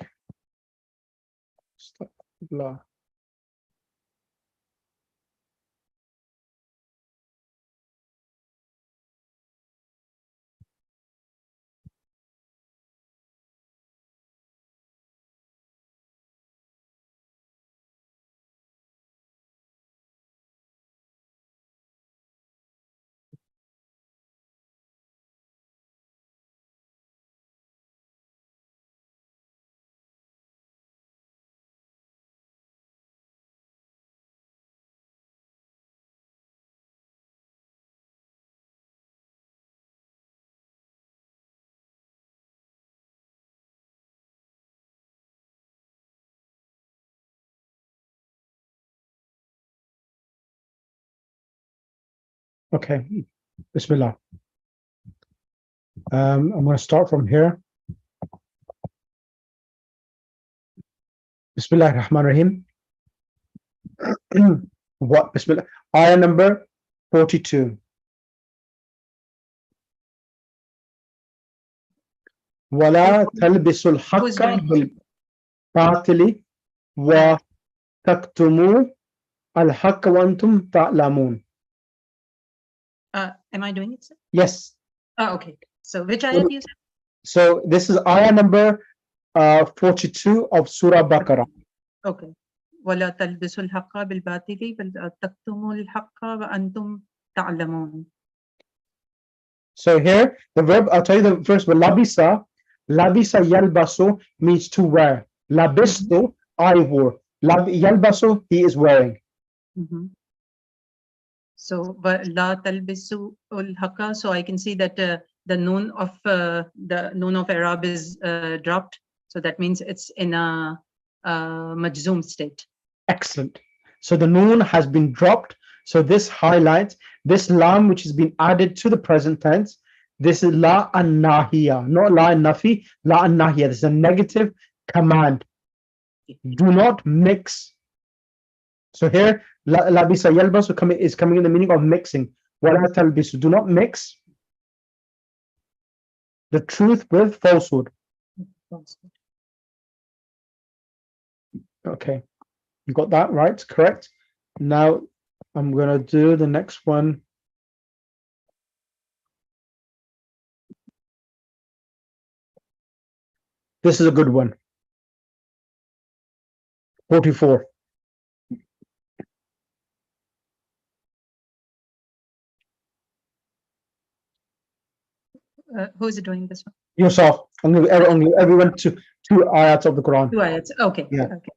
Blah. Okay. Bismillah. I'm going to start from here. Bismillah ar-Rahman ar-Rahim. What? Bismillah. Ayah number 42. ولا تلبسوا الحق بالباطل وتكتموا الحق وأنتم تعلمون. Am I doing it, sir? Yes. Oh, okay. So which ayat you said? So this is ayah number 42 of Surah Baqarah. Okay. ولا تلبسوا الحق بالباطل بل تكتموا الحق وأنتم تعلمون. So here the verb, I'll tell you the first one. Labisa yalbasu means to wear. Labistu, I wore. Yalbasu, he is wearing. Mhm. So, but la talbisu ul haka. So I can see that the noon of Arab is dropped. So that means it's in a majzoom state. Excellent. So the noon has been dropped. So this highlights this lam which has been added to the present tense. This is la an nahiya, not la an nafi, la an nahiya. This is a negative command. Do not mix. So here, labisa yalbasu is coming in the meaning of mixing. Wala talbisu, do not mix the truth with falsehood. Okay, you got that right, correct? Now I'm gonna do the next one. This is a good one. 44. Who is doing this one? Yourself. I'm gonna everyone to two ayats of the Quran. Two ayats. Okay. Yeah. Okay.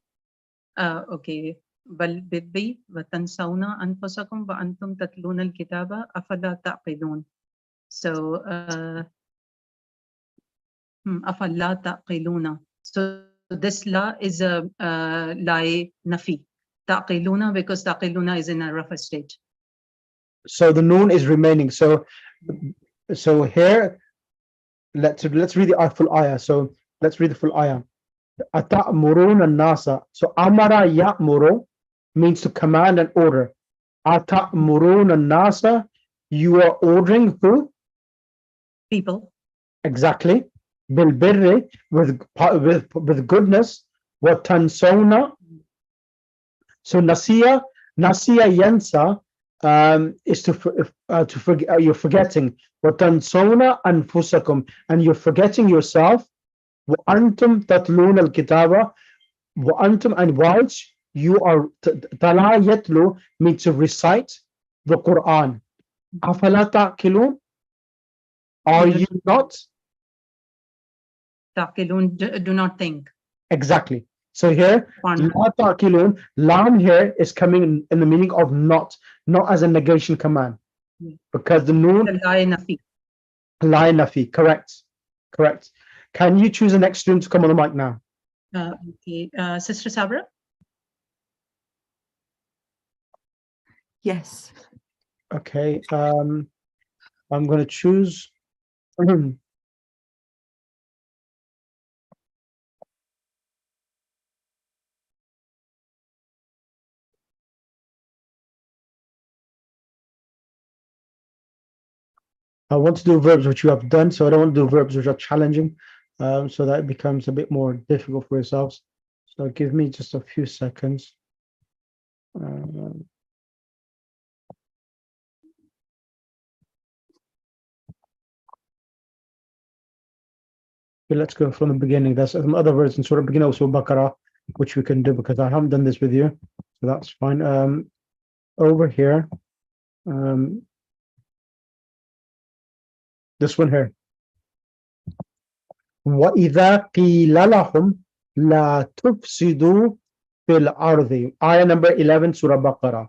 Okay. بل بالبي وتنسون أنفسكم وأنتم تتلون الكتاب أفلا تعقلون. So أفلا تعقلون. So this la is a la nafi. تعقلون because تعقلون is in a rough state. So the noon is remaining. So here, let's read the full ayah. So let's read the full ayah. Atamuruna nasa. So amara ya'muru means to command and order. Atamuruna nasa, you are ordering who? People. Exactly. Bil birri, with goodness. Wa tansawna. So nasiya yansa is to forget. You're forgetting. Wa tansawna anfusakum, and you're forgetting yourself. Wa antum tatluna al-kitaba. Wa antum, and whilst you are tala yatlu means to recite the Quran. Afala ta'qilun, are you not? Taqilun, do not think. Exactly. So here, la ta'qilun, lam here is coming in the meaning of not as a negation command. Because the noon, La nafi. la nafi, correct. Can you choose the next student to come on the mic now? Okay. Sister Sabra? Yes. Okay. I'm going to choose. I want to do verbs which you have done, so I don't want to do verbs which are challenging, so that it becomes a bit more difficult for yourselves. So give me just a few seconds. Let's go from the beginning. There's some other words in Surah Beginning, also Baqarah, which we can do because I haven't done this with you, so that's fine. Over here, this one here. وَإِذَا قِيلَ لَهُمْ لَا تُفْسِدُوا فِي الْأَرْضِ. Ayah number 11, Surah Baqarah.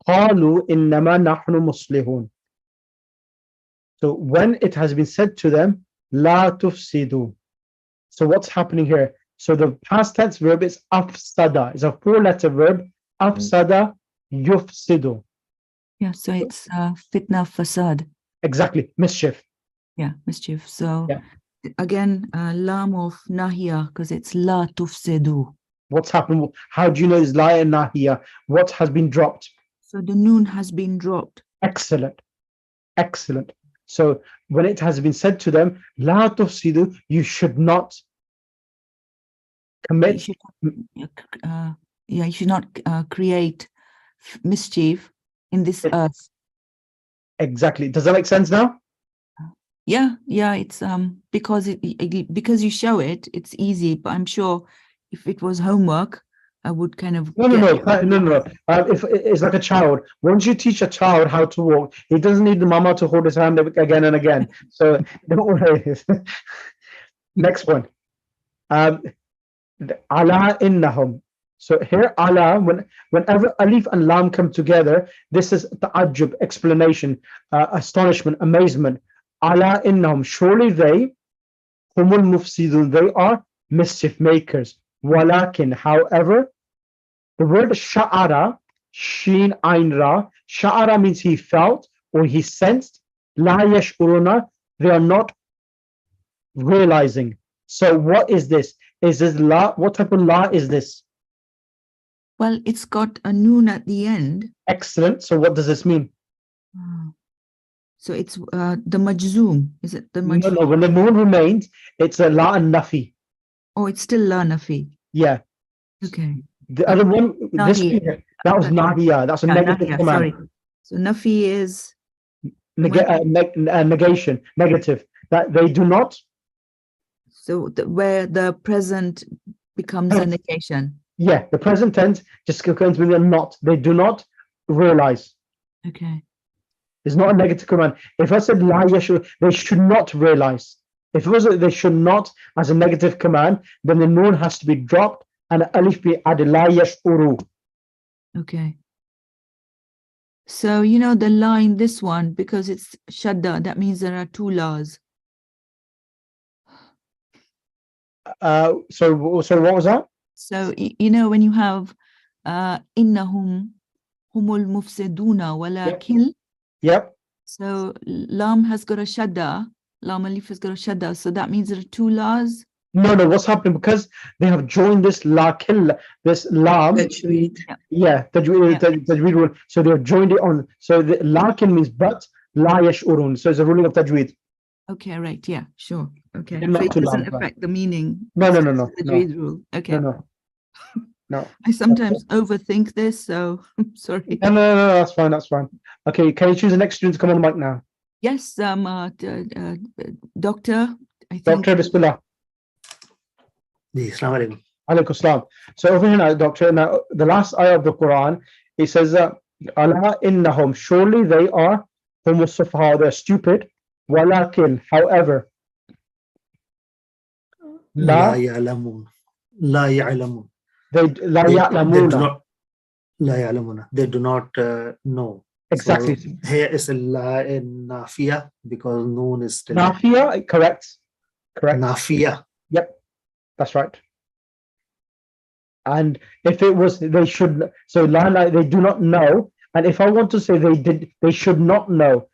قَالُوا إِنَّمَا نَحْنُ مُصْلِحُونَ. So when it has been said to them, لَا تُفْسِدُوا. So what's happening here? So the past tense verb is afsada. It's a 4-letter verb. Afsada yufsidu. Yeah, so it's fitna fasad. Exactly, mischief. Yeah, mischief. So Yeah. again, lam of nahiya, because it's la tufsidu. What's happened? How do you know it's la and nahiya? What has been dropped? So the noon has been dropped. Excellent. So when it has been said to them, la tufsidu, you should not commit. You should not create mischief in this earth. Exactly. Does that make sense now? Yeah, it's because because you show it, it's easy. But I'm sure if it was homework, I would kind of No. If it's like a child, once you teach a child how to walk, he doesn't need the mama to hold his hand again and again. So don't worry. Next one. Ala innahum. So here, ala, whenever alif and lam come together, this is ta'ajjub, explanation, astonishment, amazement. Ala innahum, surely they, humul mufsidun, they are mischief makers. Walakin, however, the word sha'ara, sheen ain ra, sha'ara means he felt or he sensed. La yash'uruna, they are not realizing. So what is this? Is this la? What type of la is this? Well, it's got a noon at the end. Excellent. So what does this mean? So it's the majzoom. Is it the No, majzoom? no, when the noon remains, it's a la and nafi. Oh, it's still la nafi. Yeah. Okay. The other one, this Nahi. one here, that was nahiya. That's a Yeah, negative nahiya, command. sorry. So nafi is Negation, negative. That they do not. so where the present becomes a negation. Yeah, the present tense just comes with a not. They do not realize. Okay. It's not a negative command. If I said la yashu, they should not realize. If it was they should not as a negative command, then the noon has to be dropped and alif be added. La yashuru. Okay. So, you know, the line, this one, because it's shadda, that means there are two laws. So what was that? So, you know, when you have innahum humul mufsiduna walakin, Yep. so lam has got a shadda, lam alif has got a shadda, so that means there are two laws. No, what's happening because they have joined this lakil, this lam. Tajweed. Yeah, tajweed rule. So they have joined it on. So the lakin means but, la yashurun. So it's a ruling of tajweed. Okay, right, yeah, sure. Okay, They're not so it two doesn't lams, right? affect the meaning. No, It's no, no, just no, the no. tajweed rule. Okay. No. I sometimes overthink this, so I'm sorry. No, that's fine, that's fine. Okay, can you choose the next student to come on the mic now? Yes, doctor, I think. Dr. Bismillah. Assalamu alaikum. Alaikum salam. So over here now, Doctor, now the last ayah of the Quran, it says that Allah innahum, surely they are humus they're stupid. Walakin, however, La la ya'lamun. La ya'lamun. they la They do ya'lamuna. not. La ya'lamuna. They do not know. Exactly. So here is a la in nafiya because noon is still Nafiya, correct. nafiya. Yep, that's right. And if it was they should, so la they do not know. And if I want to say they should not know,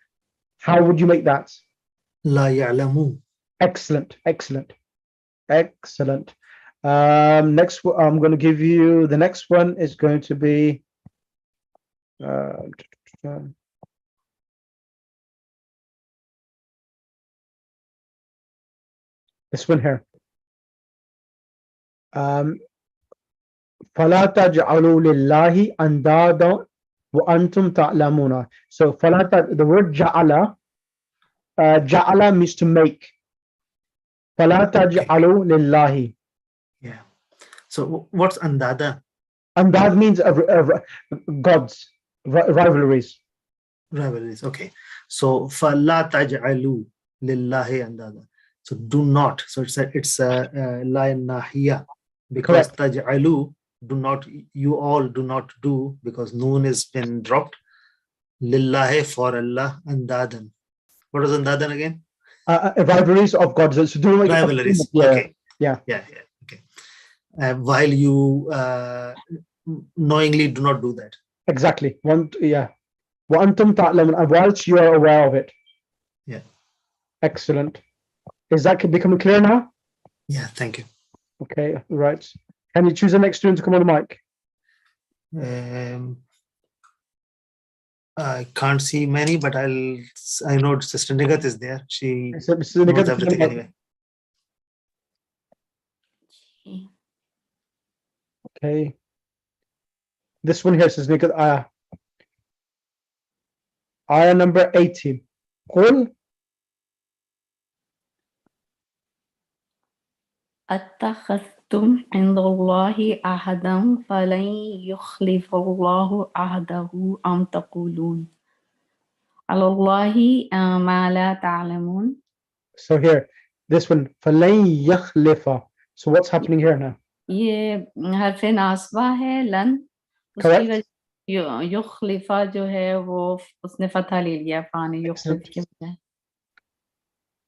how would you make that? La ya'lamun. Excellent. Next, I'm going to give you the next one is going to be this one here. فلا تجعلوا لله أندادا وأنتم تعلمون. So the word ja'ala means to make. فلا تجعلوا لله. Yeah. So what's andada? Andad means gods, rivalries. Rivalries. Okay. So fala taj'alu lillahi andada. So do not. So it's a la nahiya because taj'alu, do not, you all do not do, because noon has been dropped. Lillahi, for Allah, andadan. What is andadan again? Rivalries of gods. So do like Rivalries. Yeah. Okay. Yeah. Okay. While you knowingly do not do that. Exactly. وأنتم تعلمون, and whilst you are aware of it. Yeah. Excellent. Is that becoming clear now? Yeah. Thank you. Okay. Right. Can you choose the next student to come on the mic? I can't see many, but I know Sister Nigat is there. She Sister knows Nigat, everything anyway. Okay. This one here says Nigat ayah number 18. قل أتخذتم عند الله عهدا فلن يخلف الله عهده أم تقولون على الله ما لا تعلمون. So here, this one, فلن يخلف. So what's happening here now? ये हरफ नासबा है लन, उसकी Correct. वजह युखलिफा जो है वो उसने फतह ले लिया फाने युखलिफ Excellent. के बजाय।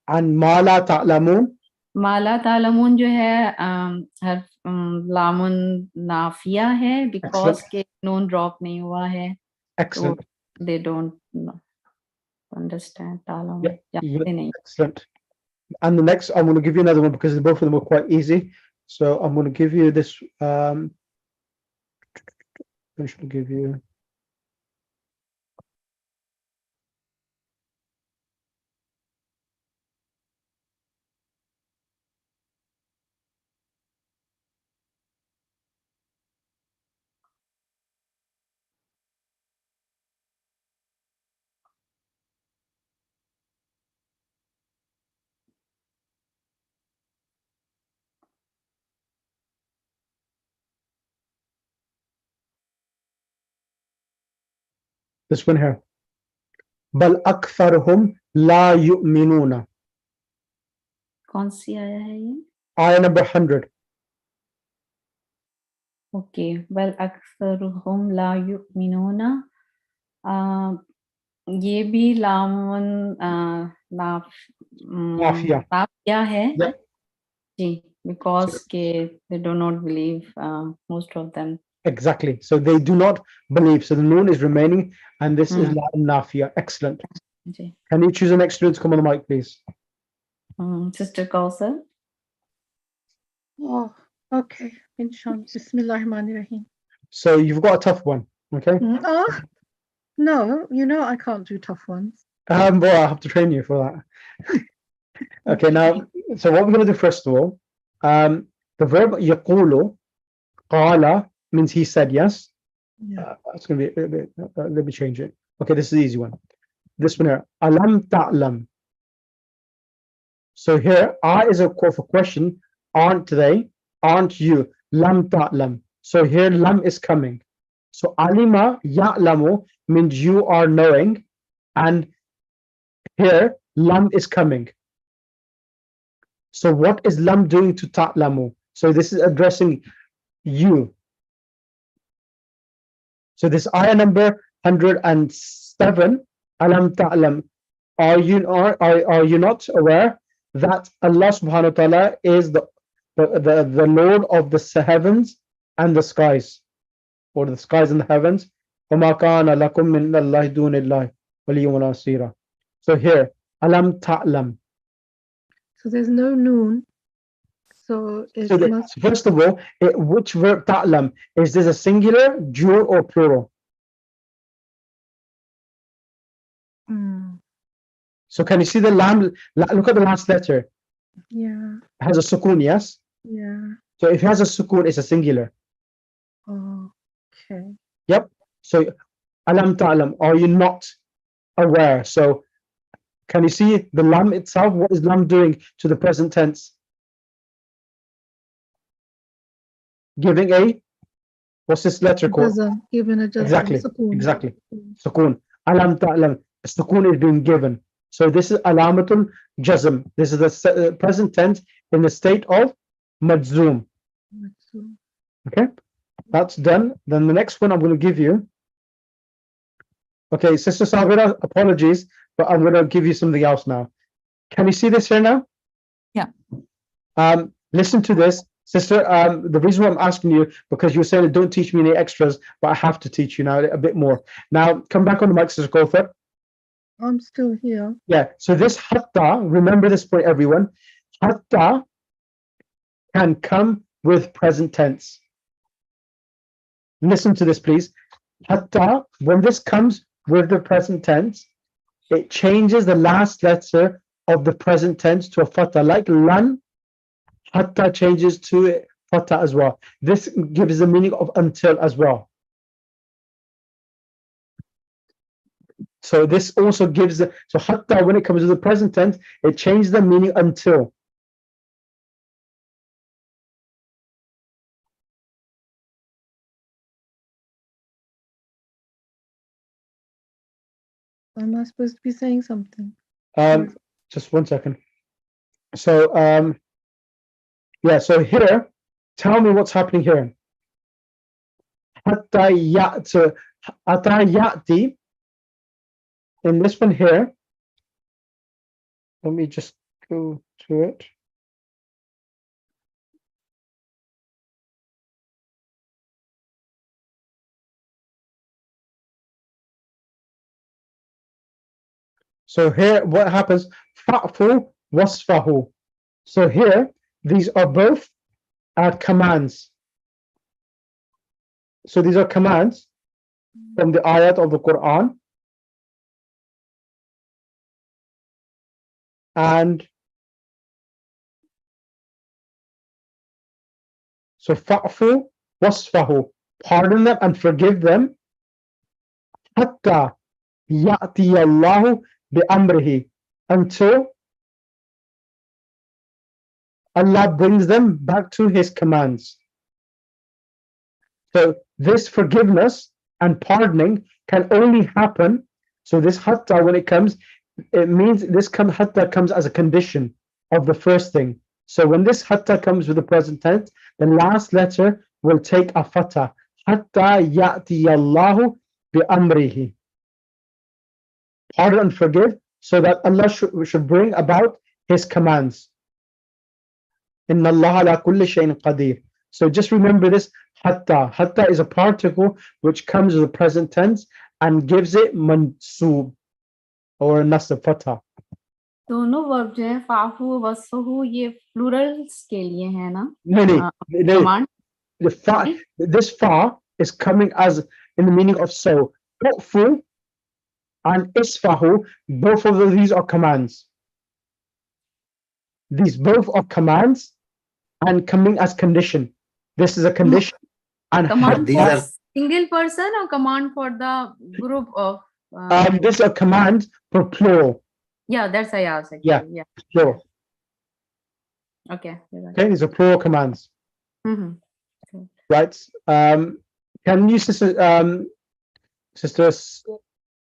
And ma la ta'lamun. माला तालमुन जो है हरफ लामुन नाफिया है बिकॉज Excellent. के नून ड्रॉप नहीं हुआ है, तो Excellent. दे डोंट अंडरस्टैंड तालमुन, Yeah, जानते नहीं। excellent. And the next, I'm going to give you another one because both of them were quite easy. So I'm going to give you this. I should give you. This one here. Bal aktharuhum la yu'minuna. कौन सी आया है ये? Ayah number 100. Okay, बल अक्सरुहुम ला युमिनूना, ये भी लामुन Mafia. Nafia है Yeah. Ji, because के they do not believe most of them. Exactly. So they do not believe. So the noon is remaining, and this is la nafia. Excellent. जी, Can you choose the next student to come on the mic, please? Sister Kausar. Oh, okay. Inshallah. Bismillahirrahmanirrahim. So you've got a tough one. Okay. Oh, no, you know I can't do tough ones. Boy, I have to train you for that. Okay. Now, so what we're going to do first of all, the verb yaqulu, qala means he said yes. Yeah. It's going to be a bit, let me change it. Okay, this is the easy one. This one here, alam ta'lam. So here, is a call for question. Aren't they? Aren't you? Lam ta'lam. So here, lam is coming. So alima ya'lamu means you are knowing, and here lam is coming. So what is lam doing to ta'lamu? So this is addressing you. So this ayah number 107, alam ta'lam. Are you not aware that Allah subhanahu wa ta'ala is the Lord of the heavens and the skies, or the skies and the heavens? وَمَا كَانَ لَكُم مِّنَ اللَّهِ دُونِ اللَّهِ وَلِيٌّ وَلَا نَصِيرٌ. So here, alam ta'lam. So there's no noon. So it So must. so first of all, which verb ta'lam? Is this a singular, dual, or plural? So can you see the lam? Look at the last letter. Yeah. It has a sukoon, yes? Yeah. So if it has a sukoon, it's a singular. Oh, okay. Yep. So alam ta'lam, are you not aware? So can you see the lam itself? What is lam doing to the present tense? Giving a, what's this letter called? Jazm, given a jazm. Exactly. Sukoon. Exactly. Sukoon. Alam ta'lam. Sukoon is being given. So this is alamatul jazm. This is the present tense in the state of majzoom. Okay, that's done. Then the next one I'm going to give you. Okay, Sister Sabira, apologies, but I'm going to give you something else now. Can you see this here now? Yeah. Listen to this, sister. The reason why I'm asking you, because you're saying don't teach me any extras, but I have to teach you now a bit more. Now, come back on the mic, Sister Kofar. I'm still here. Yeah, so this hatta, remember this point, everyone. Hatta can come with present tense. Listen to this, please. Hatta, when this comes with the present tense, it changes the last letter of the present tense to a fatha, like lan. Hatta changes to fatha as well. This gives the meaning of until as well. So this also gives so hatta, when it comes to the present tense, it changes the meaning until. Am I supposed to be saying something? Just one second. So yeah, so here, tell me what's happening here. Hatta ya'ti, in this one here, let me just go to it. So here, what happens? Fa'fu wasfahu. So here, these are both commands. So these are commands from the ayat of the Quran. And so fa'fu wasfahu, pardon them and forgive them. Hatta ya'ti Allahu bi amrihi, until Allah brings them back to his commands. So this forgiveness and pardoning can only happen. So this hatta, when it comes, it means this hatta comes as a condition of the first thing. So when this hatta comes with the present tense, the last letter will take a fatha. Hatta ya'ti Allahu bi amrihi. Pardon and forgive, so that Allah should bring about his commands. Inna Allah ala kulli shay'in qadir. So just remember this, hatta. Hatta is a particle which comes with the present tense and gives it mansoob or nasab fatha. दोनों verb जो है फाहु वसफहु ये Plurals के लिए है ना? No. Command. This fa is coming as in the meaning of so. Fu and isfahu, both of these are commands. These both are commands and coming as condition. This is a condition. And Command these for are- single person or command for the group of? this is a command for plural. Yeah, that's I asked. Yeah. Yeah. Plural. Okay. you're right. Okay, these are plural commands. Mhm. Right. Can you, sisters,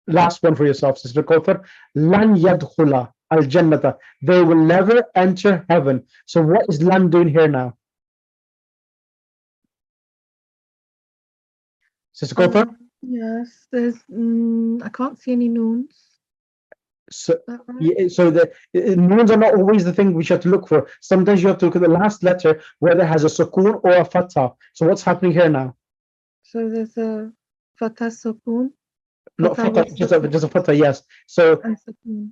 last one for yourself, Sister Kauthar. Lan yadkhula al jannata. They will never enter heaven. So what is lan doing here now? Sister Kauthar? Yes, there's, I can't see any noons. So, Is that right? yeah, so the noons are not always the thing we should have to look for. Sometimes you have to look at the last letter, whether it has a sukoon or a fatha. So what's happening here now? So there's a fatha sukun Not Fatha fatha, with just a fatha, yes. So and sukun.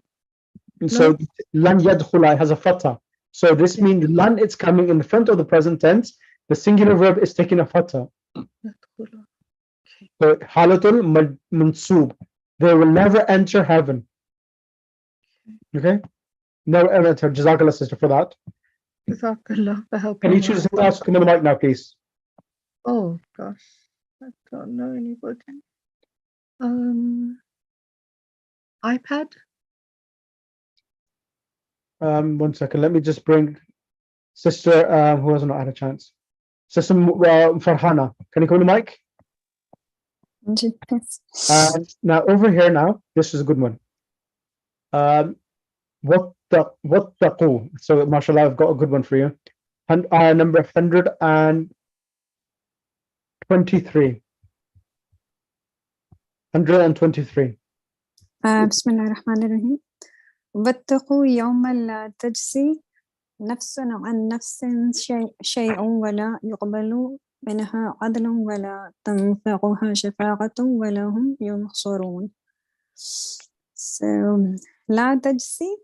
so lan yadkhula has a fatha. So this means lan, it's coming in the front of the present tense. The singular verb is taking a fatha. Yadkhula. So halatul mansoob. They will never enter heaven. Okay? Never ever enter. Jazakallah, sister, for that. Jazakallah for helping. Can you me choose out. something else? Come on the mic now, please. Oh gosh, I don't know anybody. iPad. 1 second. Let me just bring sister who has not had a chance. Sister Farhana. Can you come on the mic? Now over here now, this is a good one. Wattaqu. So mashallah, I've got a good one for you. Number 123. 123. بسم الله الرحمن الرحيم واتقوا يوما لا تجزي نفس عن نفس شيء ولا يقبل منها عدل ولا تنفعها شفاعة ولا هم ينصرون. So لا تجزي.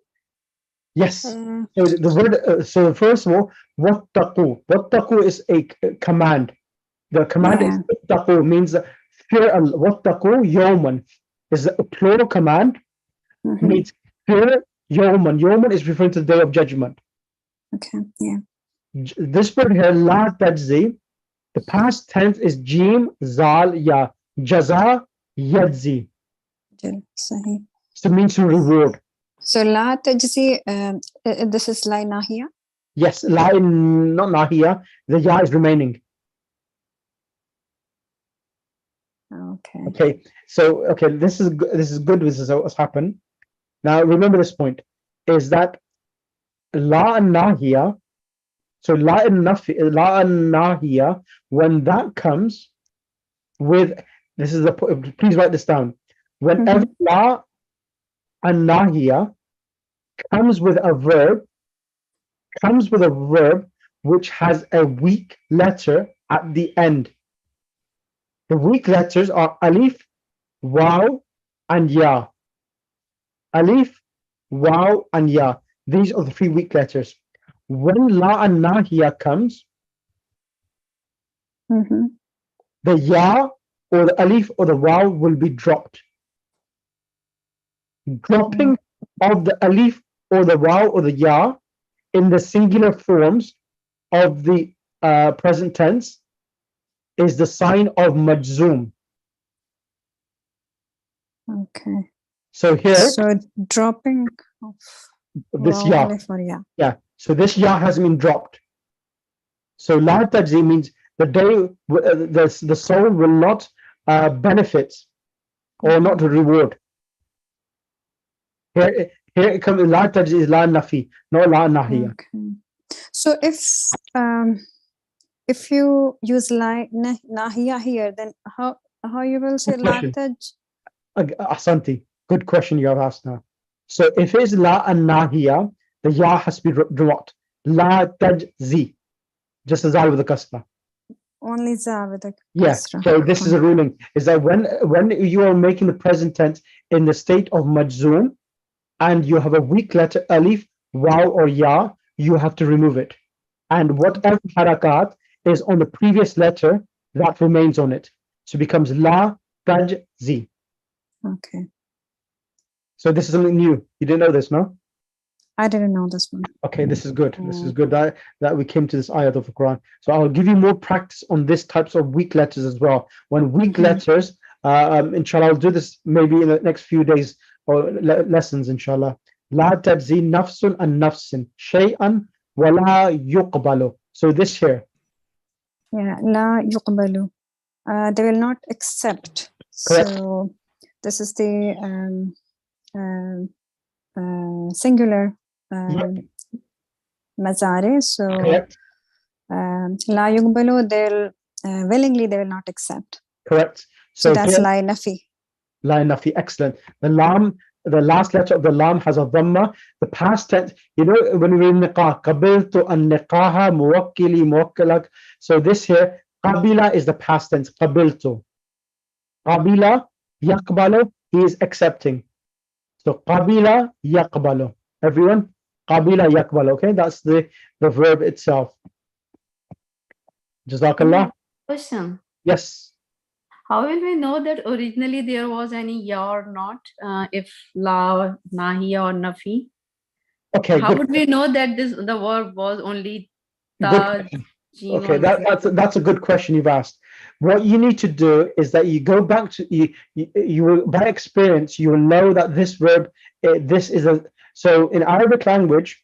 Yes. So the word. So first of all, wattaqu. Wattaqu is a command. The command is ittaqu, means fear. Wattaqu yawman is a plural command. Means fear yawman. Yawman is referring to the day of judgment. Okay. Yeah. This word here, la tajzi, the past tense is jim zal ya, jaza yadzi. صحيح. So it means to reward. So لا تجزي, this is لا ناهية. Yes, la not nahiya, the ya is remaining. Okay. Okay, so this is good. This is what's happened. Now remember this point is that la and nahiya So la nahiya, when that comes with, this is the, please write this down. Whenever la and nahiya comes with a verb which has a weak letter at the end. The weak letters are alif, waw, and ya. Alif, waw, and ya. These are the 3 weak letters. When la and nahiya comes, the ya or the alif or the waw will be dropped. Dropping of the alif or the waw or the ya in the singular forms of the present tense is the sign of majzoom. Okay. So here, So dropping of this waw, ya, alif or ya. yeah. So this ya has been dropped. So la tajzi means the day the soul will not benefit or not reward. Here it comes, la tajzi is la nafi, not la nahiya. Okay. So if you use nahiya here, then how you will say Good la question. taj? Ahsanti, good question you have asked now. So if it's la and nahiya, the ya has to be dropped. La tajzi, just as I with the kasra. Only za with a Yeah. kasra. So this is a ruling: is that when you are making the present tense in the state of majzoom, and you have a weak letter alif, waw, or ya, you have to remove it. And whatever harakat is on the previous letter, that remains on it. So it becomes la tajzi. Okay. So this is something new. You didn't know this, no? I didn't know this one. Okay, this is good. This is good that we came to this ayat of the Quran. So I'll give you more practice on this types of weak letters as well. When weak letters, inshallah, I'll do this maybe in the next few days or lessons, inshallah. La tajzi nafsun and nafsin shay'an wa la yuqbalu. So this here. Yeah, la yuqbalu. They will not accept. Correct. So this is the singular mazare. So Correct. la yuqbalu, they'll willingly they will not accept. Correct. So that's here, la nafi. La nafi, excellent. The lam, the last letter of the lam has a dhamma. The past tense, you know, when we niqah, qabiltu an niqaha muwakkili muwakkilak. So this here, qabila is the past tense, qabiltu. Qabila yaqbalu, he is accepting. So qabila yaqbalu. Everyone, qabila yaqbalu. Okay, that's the verb itself. Jazakallah. Question. Yes. How will we know that originally there was any ya or not? If la, nahiya, or nafi? Okay. How good. would we know that the verb was only Good ta, question. jim, Okay, or that's a good question you've asked. What you need to do is that you go back to you will, by experience, you will know that this verb, this is a, so in Arabic language,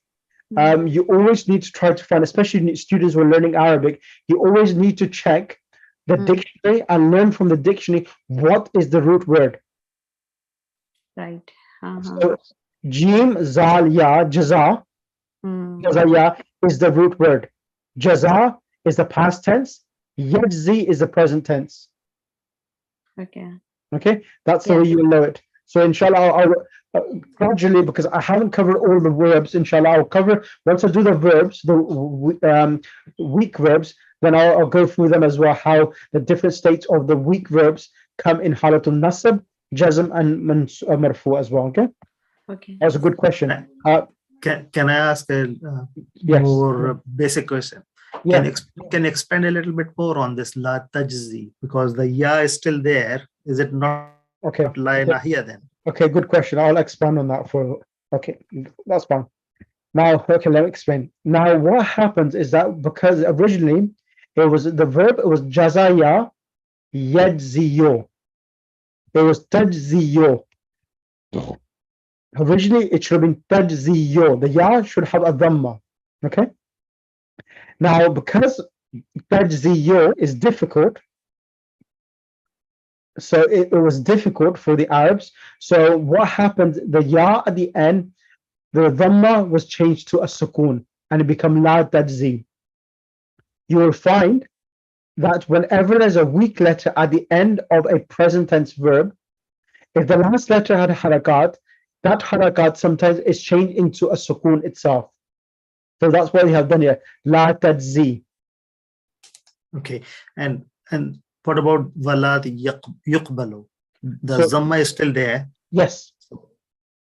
you always need to try to find, especially students who are learning Arabic, you always need to check the dictionary and learn from the dictionary what is the root word. right? So jim zal ya jaza, jaza ya is the root word. Jaza is the past tense. Yajzi is the present tense. Okay. Okay, that's the way you will know it. So inshallah, I'll gradually, because I haven't covered all the verbs, inshallah, I'll cover, once I do the verbs, the weak verbs, then I'll go through them as well, how the different states of the weak verbs come in halatul nasab, jazm, and marfu as well. Okay, Okay. that's a good question. Can I ask a Yes. more basic question? Yeah. Can you expand a little bit more on this la tajzi, because the ya is still there? Is it not Okay. la nahiya then? Okay, good question. I'll expand on that for. Okay, that's fine. Now, okay, let me explain. Now, what happens is that because originally it was the verb, it was jazaya yajziyo. It was tajziyo. Originally, it should have been tajziyo. The ya should have a dhamma. Okay. Now, because tajziyo is difficult, so it was difficult for the Arabs. So what happened? The ya at the end, the dhamma was changed to a sukoon, and it became la tajzi. you will find that whenever there's a weak letter at the end of a present tense verb, if the last letter had harakat, that harakat sometimes is changed into a sukoon itself. So that's what we have done here. La tadzi. Okay, and what about walat yuqbalu? The So- zamma is still there. Yes.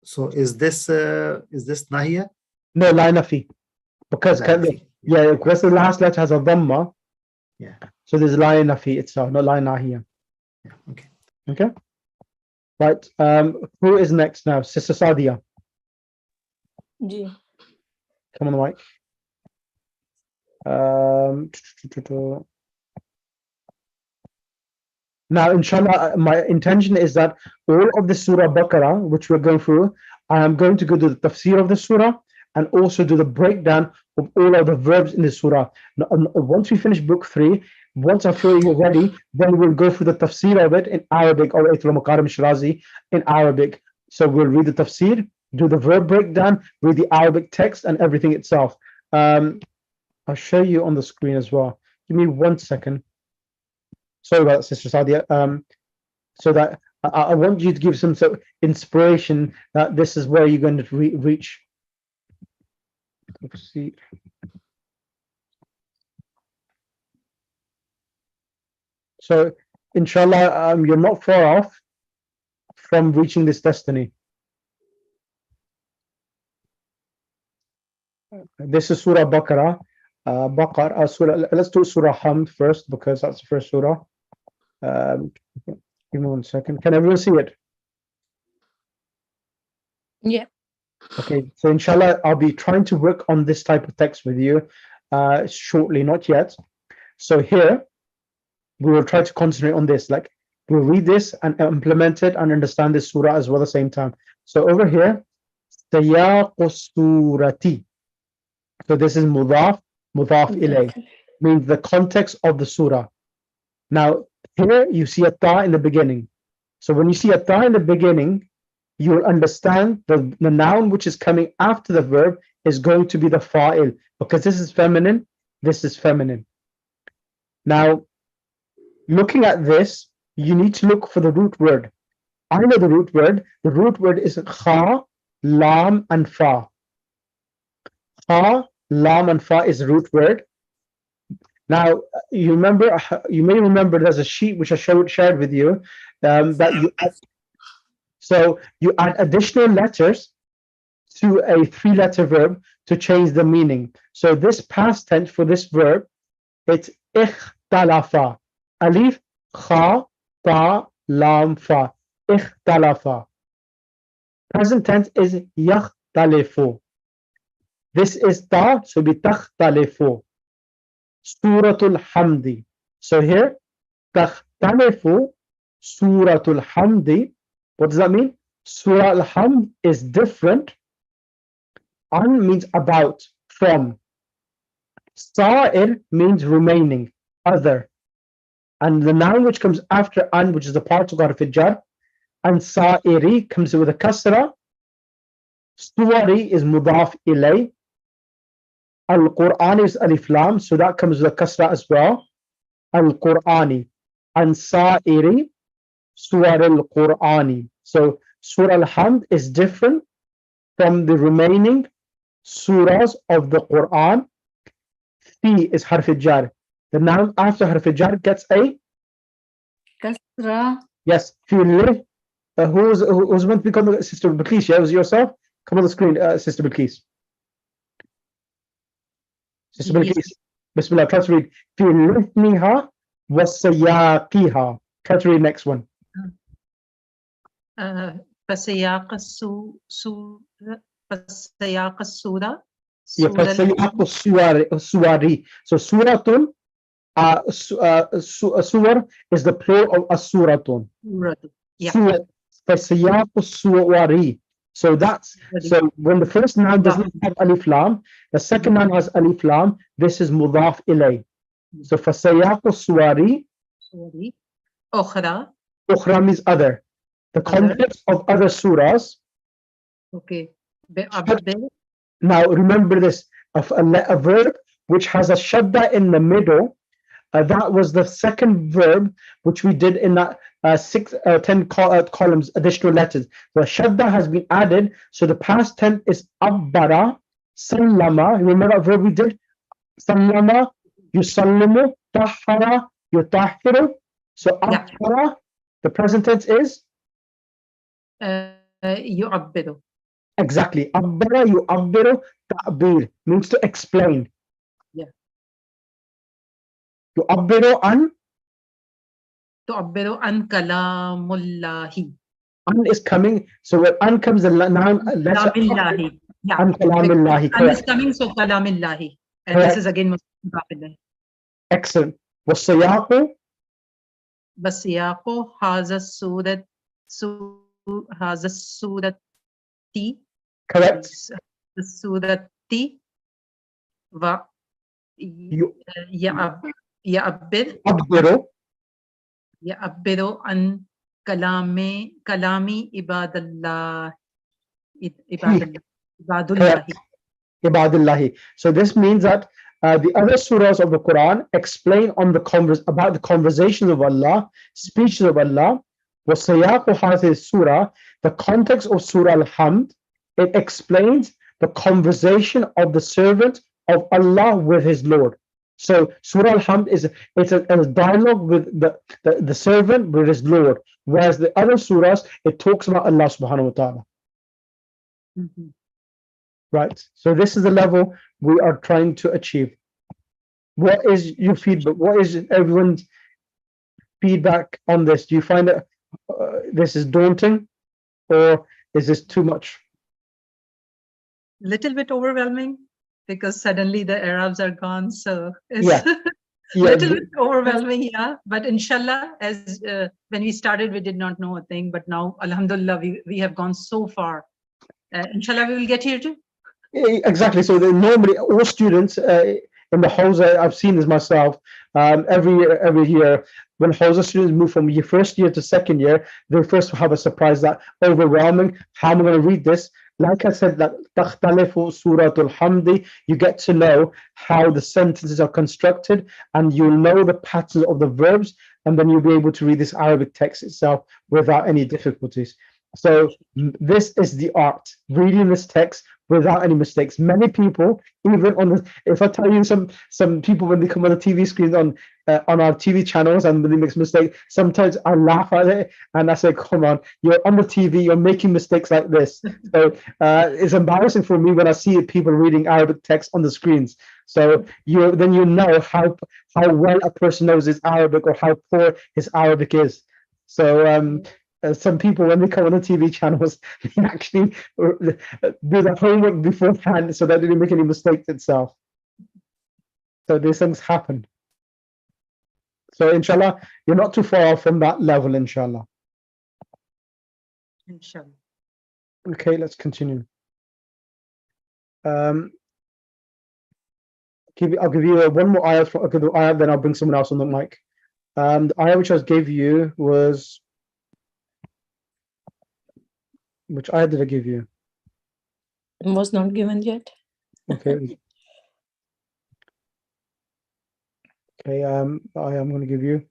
So is this nahiya? No, la nafi. Because Nafi. yeah, because the last letter has a dhamma. Yeah. So there's la nafi itself, not la nahiya. Yeah. Okay. Okay. Right. Who is next now? Sister Sadia. Ji. Come on the mic. Now, inshallah, my intention is that all of the Surah Baqarah, which we're going through, I am going to go to the tafsir of the Surah and also do the breakdown of all of the verbs in the Surah. Now, once we finish book 3, once I feel you're ready, then we'll go through the tafsir of it in Arabic, or Aitul Makarim Shirazi in Arabic. So we'll read the tafsir, do the verb breakdown, read the Arabic text and everything itself. I'll show you on the screen as well. Give me 1 second. Sorry about that, Sister Sadia. So that I want you to give some sort of inspiration that this is where you're going to reach. Let's see. So, inshallah, you're not far off from reaching this destiny. This is Surah Baqarah. Surah, let's do Surah Hamd first because that's the first surah. Give me 1 second. Can everyone see it? Yeah. Okay, so inshallah, I'll be trying to work on this type of text with you shortly, not yet. So here, we will try to concentrate on this. Like, we'll read this and implement it and understand this surah as well at the same time. So over here, Siyaq surati. So this is mudaf ilay, means the context of the surah. Now, here you see a ta in the beginning. So when you see a ta in the beginning, you will understand the noun which is coming after the verb is going to be the fa'il, because this is feminine, this is feminine. Now, looking at this, you need to look for the root word. I know the root word. The root word is kha, lam, and fa. Kha, lam, and fa is the root word. Now, you may remember there's a sheet which I shared with you that you add, so you add additional letters to a 3-letter verb to change the meaning. So this past tense for this verb, it's ikhtalafa. Alif, kha, ta, lam, fa. Ikhtalafa. Present tense is yakhtalifu. This is ta, so be takhtalifu. Suratul Hamdi. So here, takhtalifu, Suratul Hamdi. What does that mean? Surah Al-Hamd is different. An means about, from. Sa'ir means remaining, other. And the noun which comes after an, which is the part of harf jar, and sa'iri comes with a kasra. Suwari is mudaf ilay. Al-Qur'an is alif lam, so that comes with a kasra as well. Al-Qur'ani. And sa'iri, suwar al-Qur'ani. So Surah Al-Hamd is different from the remaining surahs of the Quran. Fi is harf jar. The noun after harf jar gets a Kasra. yes. Fi li. Who's meant to become Sister Bilqis? Yeah, it was yourself. Come on the screen, Sister Bilqis. Sister Bilqis. Bismillah. Try to read. Fi lihniha wa sayaqiha. Try to read next one. فسياق السورة Yeah, فسياق السواري. So suratun, suwar is the plural of asuratun. Yeah. فسياق السواري. So that's, so when the first noun does not have alif lam, the second noun has alif lam, this is mudaf ilay. So فسياق السواري. أخرى. Ukhra means other. The context of other surahs. Okay. Now remember this, a verb which has a shadda in the middle. That was the second verb which we did in that 10 columns, additional letters. The shadda has been added, so the past tense is abbara, sallama. Remember that verb we did? Sallama, yusallimu, tahara, yutahhiru. So Yeah. abbara, the present tense is? يعبد. Exactly. Abbara, yu'abbiru, ta'bir, means to explain. Yeah. Yu'abbiru an? تعبر عن كلام الله. An is coming, so when an comes, the noun letter كلام الله. Yeah. an kalamillahi, An is correct. coming, so كلام الله. And Correct. this is again مضاف إليه. Excellent. والسياق بسياق هذا السورة هذا السورة correct. السورة و يعبر يعبر يعبر عن كلام عباد الله عباد الله. Correct. Ibadillahi. So this means that the other surahs of the Quran explain on the about the conversations of Allah, speeches of Allah. وَسَيَاقُ هَذِهِ السُّورَةِ, the context of Surah Al-Hamd, it explains the conversation of the servant of Allah with his Lord. So Surah Al-Hamd is a dialogue with the servant with his Lord, whereas the other surahs, it talks about Allah subhanahu wa ta'ala. Mm-hmm. Right. So this is the level we are trying to achieve. What is your feedback? What is everyone's feedback on this? Do you find that this is daunting, or is this too much? Little bit overwhelming because suddenly the Arabs are gone. So it's Yeah. little bit overwhelming, yeah. But inshallah, as when we started, we did not know a thing. But now, alhamdulillah, we have gone so far. Inshallah, we will get here too. Exactly. So normally all students in the Hausa, I've seen this myself, every year, when Hausa students move from first year to second year, they first have a surprise that overwhelming. How am I going to read this? Like I said, that takhtalifu suratul hamdi, you get to know how the sentences are constructed, and you'll know the patterns of the verbs, and then you'll be able to read this Arabic text itself without any difficulties. So this is the art, reading this text without any mistakes. Many people, even on the, if I tell you some people when they come on the TV screens on our TV channels and when they make mistakes, sometimes I laugh at it and I say, come on, you're on the TV, you're making mistakes like this. So it's embarrassing for me when I see people reading Arabic text on the screens. So then you know how well a person knows his Arabic or how poor his Arabic is. So some people, when they come on the TV channels, they actually do the homework beforehand so that they don't make any mistakes itself. So these things happen. So inshallah, you're not too far off from that level, inshallah. Inshallah. Okay, let's continue. I'll give you one more ayah, then I'll bring someone else on the mic. The ayah which I gave you was, which ayah did I give you? Was not given yet. Okay. Okay, I am going to give you.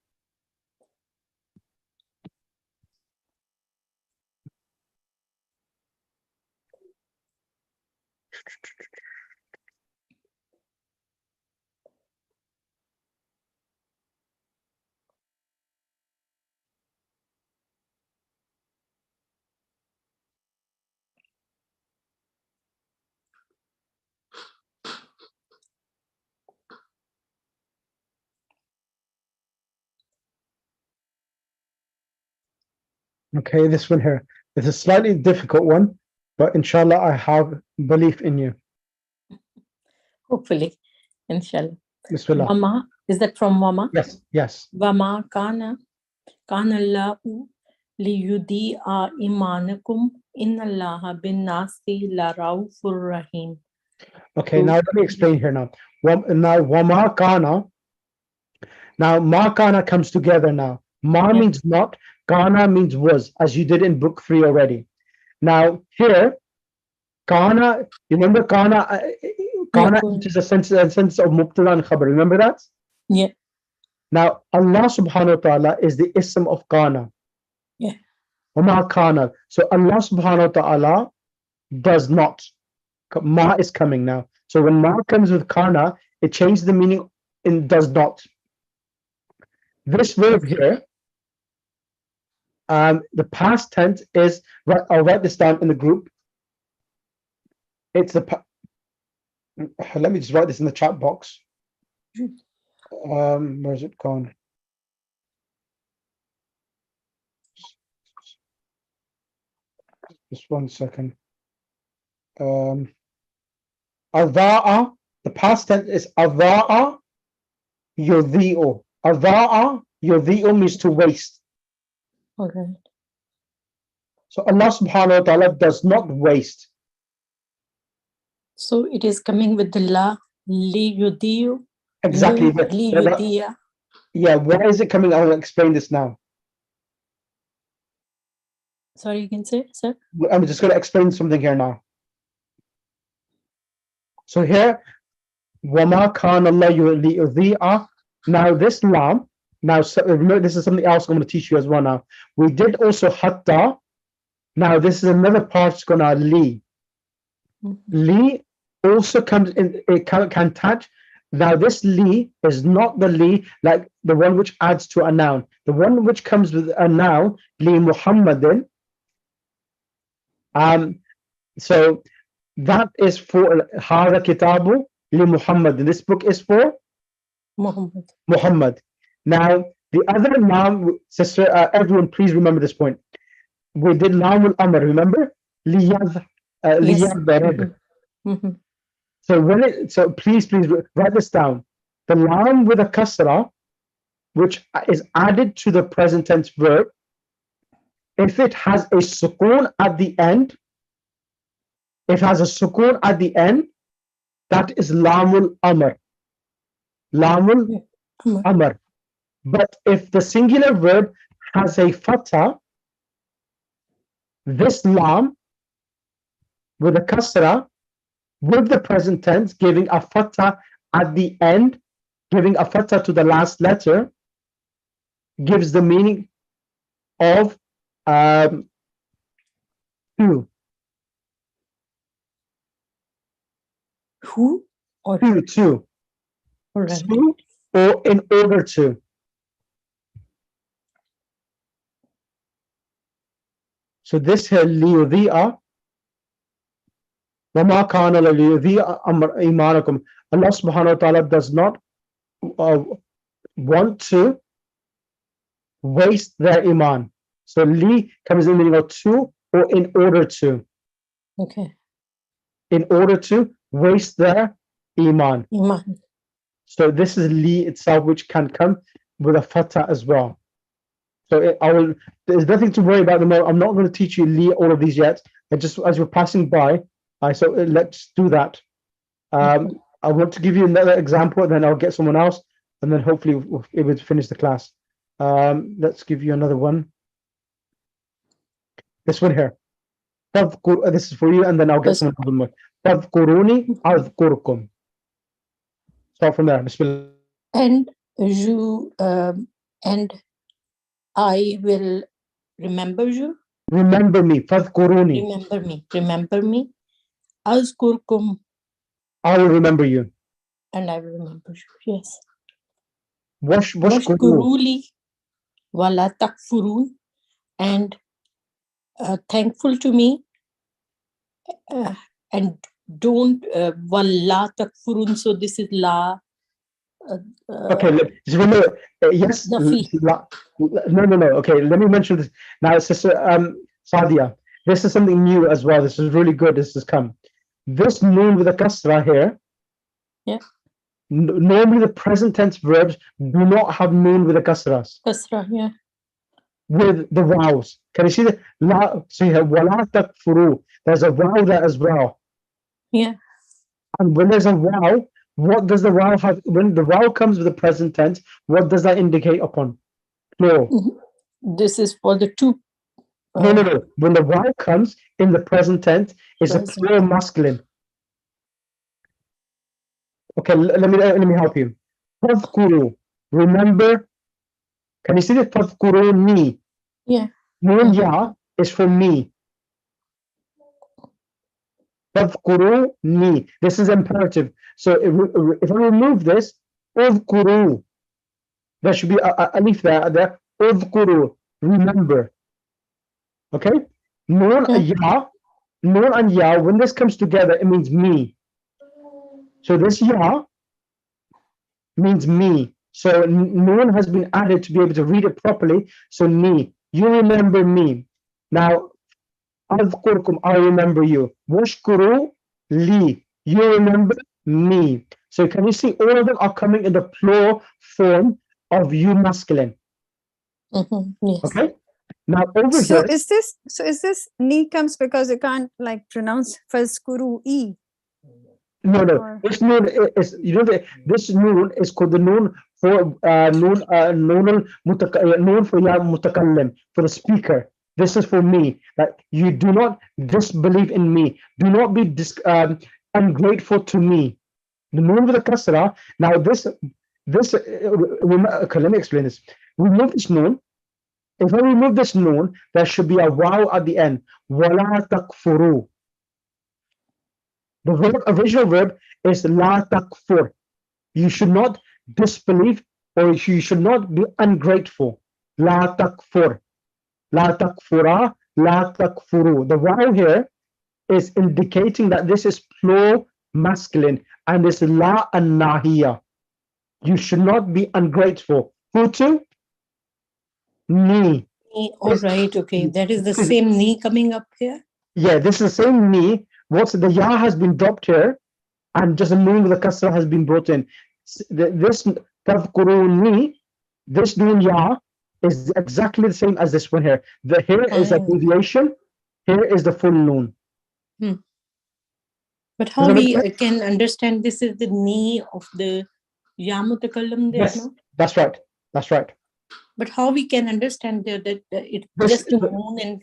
Okay, this one here. It's a slightly difficult one, but inshallah, I have belief in you. Hopefully, inshallah. Bismillah. Wama, is that from Wama? Yes, yes. Wama kana Allahu liyudi'a imanakum innallaha bin nasi la raufur rahim. Okay, now let me explain here now. Now, wama kana. Now, ma kana comes together now. Ma means not, kana means was, as you did in book 3 already. Now, here, kana, you remember kana, Kana, go which is a sense of mubtada and khabar. Remember that? Yeah. Now, Allah subhanahu wa ta'ala is the ism of Kana. Yeah. Wama Kana. So Allah subhanahu wa ta'ala does not. Ma is coming now. So when Ma comes with Kana, it changes the meaning in does not. This verb here, the past tense is, I'll write this down in the group. It's the, let me just write this in the chat box. Where's it gone? Just 1 second. Adha'a, the past tense is adha'a yudhi'u. Adha'a yudhi'u means to waste. All right. So Allah subhanahu wa ta'ala does not waste. So it is coming with the la, li yudiyu. Exactly. Li yudiya. Yeah, why is it coming? I'll explain this now. Sorry, you can say, sir. I'm just going to explain something here now. So here, وَمَا كَانَ اللَّهُ لِيُضِيعَ. Now this lam, now remember this is something else I'm going to teach you as well now. We did also hatta. Now this is another part that's going to li. Li also comes in, it can touch. Now this li is not the li like the one which adds to a noun. The one which comes with a noun, li Muhammadin. So that is for Hada Kitabu li Muhammad. This book is for Muhammad. Now the other lam, sister, everyone please remember this point. We did lam al amr, remember? Liyadh darib. So please write this down. The lam with a kasra, which is added to the present tense verb, if it has a sukoon at the end, that is lamul amr. Lamul amr. But if the singular verb has a fatha, this lam with a kasra, with the present tense, giving a fatha at the end, giving a fatha to the last letter, gives the meaning of to. Who or to. All right. To or in order to. So this here liyudhi'a وَمَا كَانَ لِيُضِيعَ إِيمَانَكُمْ. Allah subhanahu wa ta'ala does not want to waste their iman. So li comes in the meaning of to or in order to. Okay. In order to waste their iman. So this is li itself, which can come with a fatha as well. So there's nothing to worry about. I'm not going to teach you li all of these yet. I just, as we're passing by, so let's do that. I want to give you another example, and then I'll get someone else, and then hopefully we'll be able to finish the class. Let's give you another one. This one here. This is for you, and then I'll get someone else. Fadhkuruni adhkurkum. Start from there. Bismillah. And you and I will remember you. Remember me. Fadhkuruni. Remember me. Azkurkum. I will remember you. And I will remember you. Yes. Washkuruli wala takfurun. And thankful to me. And don't wala takfurun. So this is la. Okay, just remember, yes. No. Okay, let me mention this now, Sister Sadia. This is something new as well. This is really good. This has come. This noon with a kasra here. Yeah. Normally, the present tense verbs do not have noon with a kasras. Kasra, yeah. With the vowels. Can you see the la? So you have wala takfuru. There's a vowel there as well. Yeah. And when there's a vowel, what does the vowel have? When the vowel comes with the present tense, what does that indicate upon? Plural. This is for the two. No. When the vowel comes in the present tense, it's a plural masculine. Okay, let me help you. Fadhkuru, remember. Can you see the fadhkuruni? Yeah. Noon ya is for me. Fadhkuruni. This is imperative. So if I remove this, udhkuru, there should be a alif there. Udhkuru, remember. Okay? Noon ya, noon and ya, when this comes together, it means me. So this ya means me. So noon has been added to be able to read it properly. So me, you remember me. Now, Adhkurkum, I remember you. Washkuru li, you remember me. So can you see all of them are coming in the plural form of you masculine? Yes. Okay. Now over So here, is this ni comes because you can't like pronounce fazkuru e? no, Or- this noon is, you know, this noon is called the noon for noon for ya mutakallim, for the speaker. This is for me. That you do not disbelieve in me. Do not be ungrateful to me. The noon with the kasra. Now okay, let me explain this. Remove this noon. If I remove this noon, there should be a wow at the end. Wala takfuru. The original verb is la takfur. You should not disbelieve, or you should not be ungrateful. La takfur. La takfura, la takfuru. The wow here is indicating that this is plural masculine, and this is la and nahiya. You should not be ungrateful. Who to? Me. All right. Okay. That is the same knee coming up here. Yeah, this is the same me. What's the ya has been dropped here, and just a noon with the kasra has been brought in. This tadhkuruni, this noon ya is exactly the same as this one here. The here is a deviation. Here is the full noon. But how we can understand this is the knee of the Yamutakallam there? Yes, No? that's right. That's right. But how we can understand that it's This- just a moon and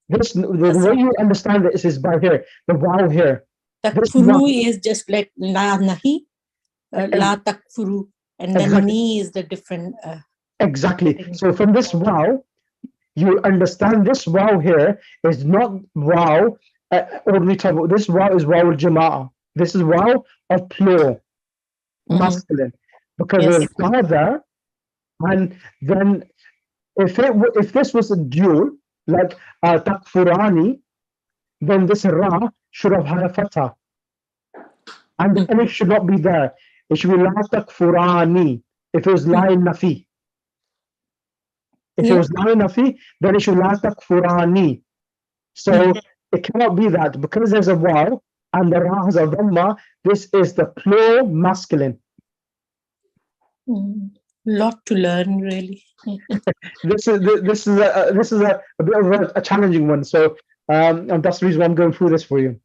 The way you understand this is by here, the wow here. takfuru is just like la nahi, la takfuru, and then Exactly. ni is the different. Exactly. So from this wow, you understand this wow here is not wow ordinary type of, this wow is wow al-jama'ah. This is wow of plural, masculine. Because there's father, and then if this was a dual, like takfurani, then this ra should have had a fatha. And the alif should not be there. It should be la takfurani. If it was la in nafi. If it was la in nafi, then it should la takfurani. So it cannot be that because there's a waw and the ra has a dhamma. This is the plural masculine. Lot to learn, really. This is a bit of a challenging one. So and that's the reason why I'm going through this for you.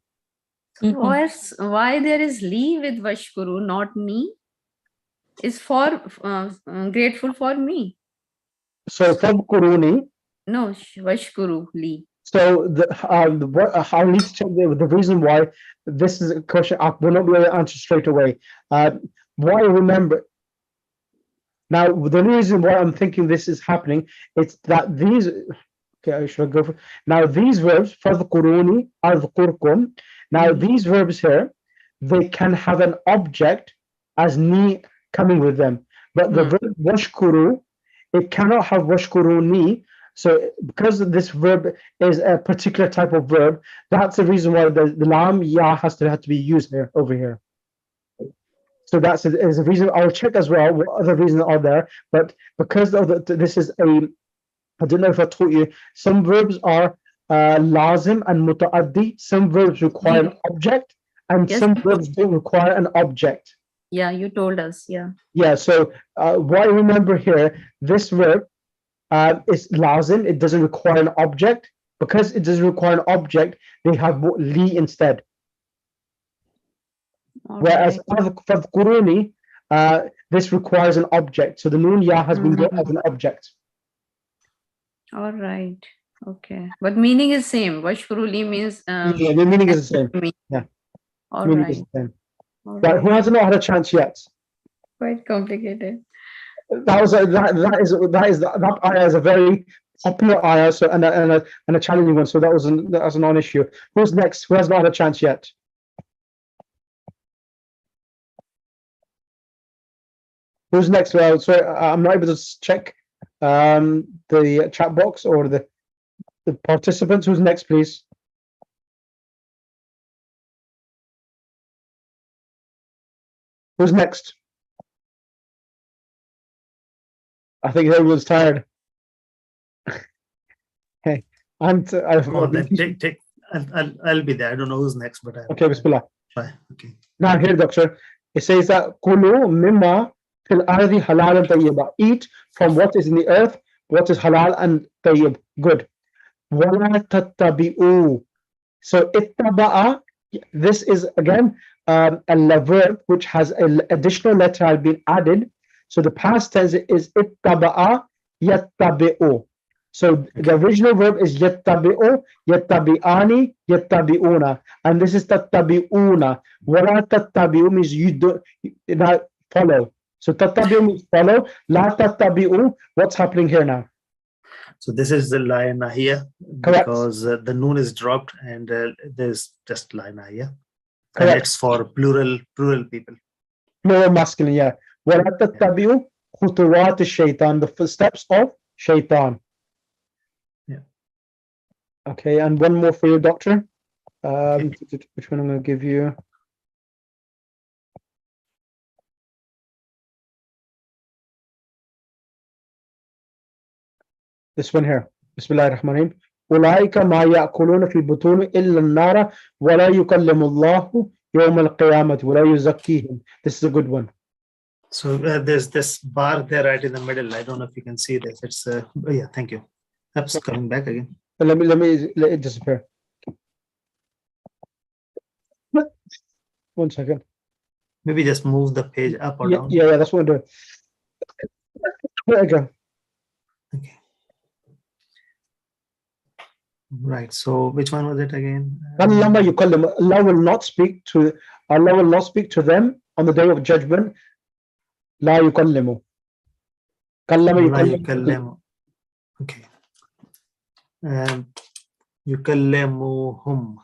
Why there is li with vashkuru, not ni? Is for grateful for me. So fadhkuruni. No, vashkuru li. So I'll need to check the reason why this is a question I will not be able to answer straight away. Why remember? Now, the only reason why I'm thinking this is happening, it's that these. Okay, should I go for now? These verbs, fadhkuruni, adhkurkum. Now, these verbs here, they can have an object as ni coming with them, but the verb washkuru, it cannot have washkuruni. So because this verb is a particular type of verb, that's the reason why the lam ya has to be used here over here. So that's is a reason. I'll check as well what other reasons are there, but because of this is a, I don't know if I taught you, some verbs are lazim and muta'addi. Some verbs require an object, and some verbs don't require an object. Yeah, you told us. Yeah. Yeah. So what I remember here, this verb is lazim. It doesn't require an object. Because it doesn't require an object, they have li instead. Whereas fadhkuruni, this requires an object. So the noon ya has been brought as an object. All right. Okay. But meaning is same. Vashkuru li means Yeah, the meaning is the same. me. Yeah. All Meaning right. is the same. Right, who hasn't had a chance yet? Quite complicated. That was that ayah is a very popular ayah, so and a challenging one. So that was a non-issue. Who's next? Who has not had a chance yet? Who's next? Well, sorry, I'm not able to check the chat box or the participants. Who's next, please? Who's next? I think everyone's tired. Hey, Oh, then take. I'll be there. I don't know who's next, but okay, Bismillah. Try. Okay. Now here, doctor, it says that kulu mimma fil ardi halal and tayyiba. Eat from what is in the earth, what is halal and tayyib, good. Wala tattabi'u. So ittaba'a, this is again a verb which has an additional letter has been added. So the past tense is ittaba'a yattabi'u. So the original verb is yattabi'u, yattabi'ani, yattabi'una, and this is tattabi'una. Wala tattabi'u means you do not follow. So tattabi'u means follow. La tattabi'u. What's happening here now? So this is the la nahiya because the noon is dropped and there's just la nahiya. And it's for plural people. Plural masculine, yeah. Wala tattabi'u khutuwat shaitan, the footsteps of shaitan. Okay, and one more for you, doctor. Which one I'm going to give you? This one here. Bismillahir Rahmanir Rahim. Ulaika ma ya'kuluna fi butuni illa an-nara wa la yukallimu Allahu yawm al-qiyamati wa la yuzakkihim. This is a good one. So there's this bar there right in the middle. I don't know if you can see this. It's yeah, thank you. That's coming back again. Let it disappear. One second. Maybe just move the page up or down. Yeah, that's what I'm doing. There you go. Okay. Right. So which one was it again? Allah will not speak to them on the day of judgment. La yukallimu. Kallama yukallimu. Okay. Yukallimuhum.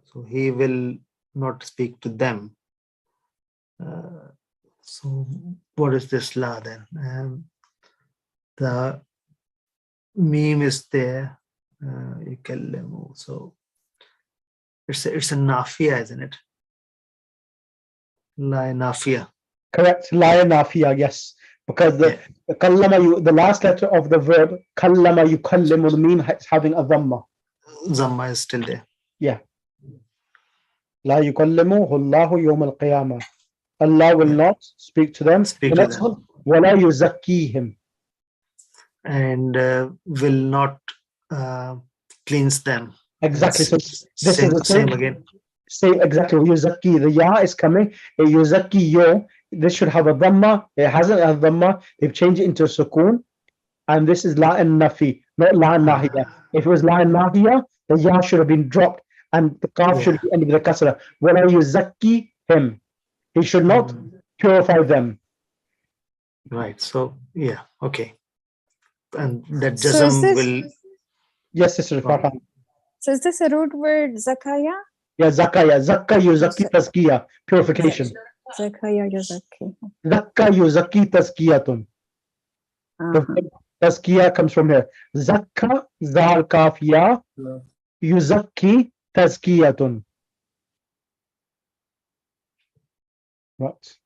So he will not speak to them. So what is this la then? The meme is there. Yukallimu. So it's a nafiya, isn't it? La nafiya. Correct. La nafiya, yes. Because the kallama, the last letter of the verb kallama yukallimu, the meme is having a dhamma. Dhamma is still there. Yeah. La yukallimu Allahu yawm al-qiyamah. Allah will not speak to them. The next one, wala yuzakkihim. And will not cleanse them. Exactly. So this same, is the same again. Same exactly. Yuzakki. The ya is coming. Yuzakki yo. This should have a dhamma. It hasn't a dhamma. They've changed it into a sukoon. And this is la and nafi, not la and nahiya. If it was la and nahiya, the ya should have been dropped and the kaf should be ended with a kasra. Wala yuzakki him. He should not purify them. Right. So yeah. Okay. And that jazm will. Yes, Sister Farhan. So is this a root word, zakaya? Yeah, zakaya. Zakka yuzakki tazkiya. Purification. Zakaya yuzakki. Zakka yuzakki tazkiyatun. Tazkiya comes from here. Zakka zal kaf ya yuzakki tazkiyatun. Right.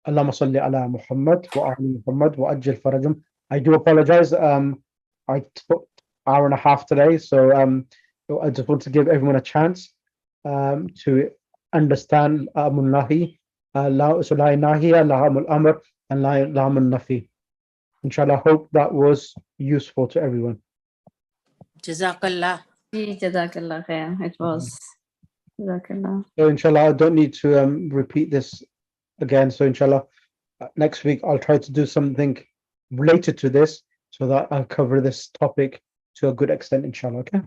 Allahumma salli ala Muhammad wa ali Muhammad wa ajil farajum. I do apologize. I took an hour and a half today, so I just want to give everyone a chance to understand Nahi, so La Nahiya, Lahamul Amr, and Lahamul Nafi. Inshallah, hope that was useful to everyone. Jazakallah. Jazakallah khair. It was. Jazakallah. So inshallah, I don't need to repeat this again. So inshallah, next week I'll try to do something related to this so that I'll cover this topic to a good extent, inshallah. Okay.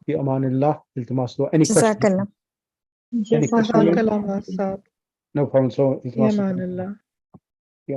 Bi amanillah. Any questions? Any questions? Jazakallah, Sab. No problem. So, it's Yaman Allah.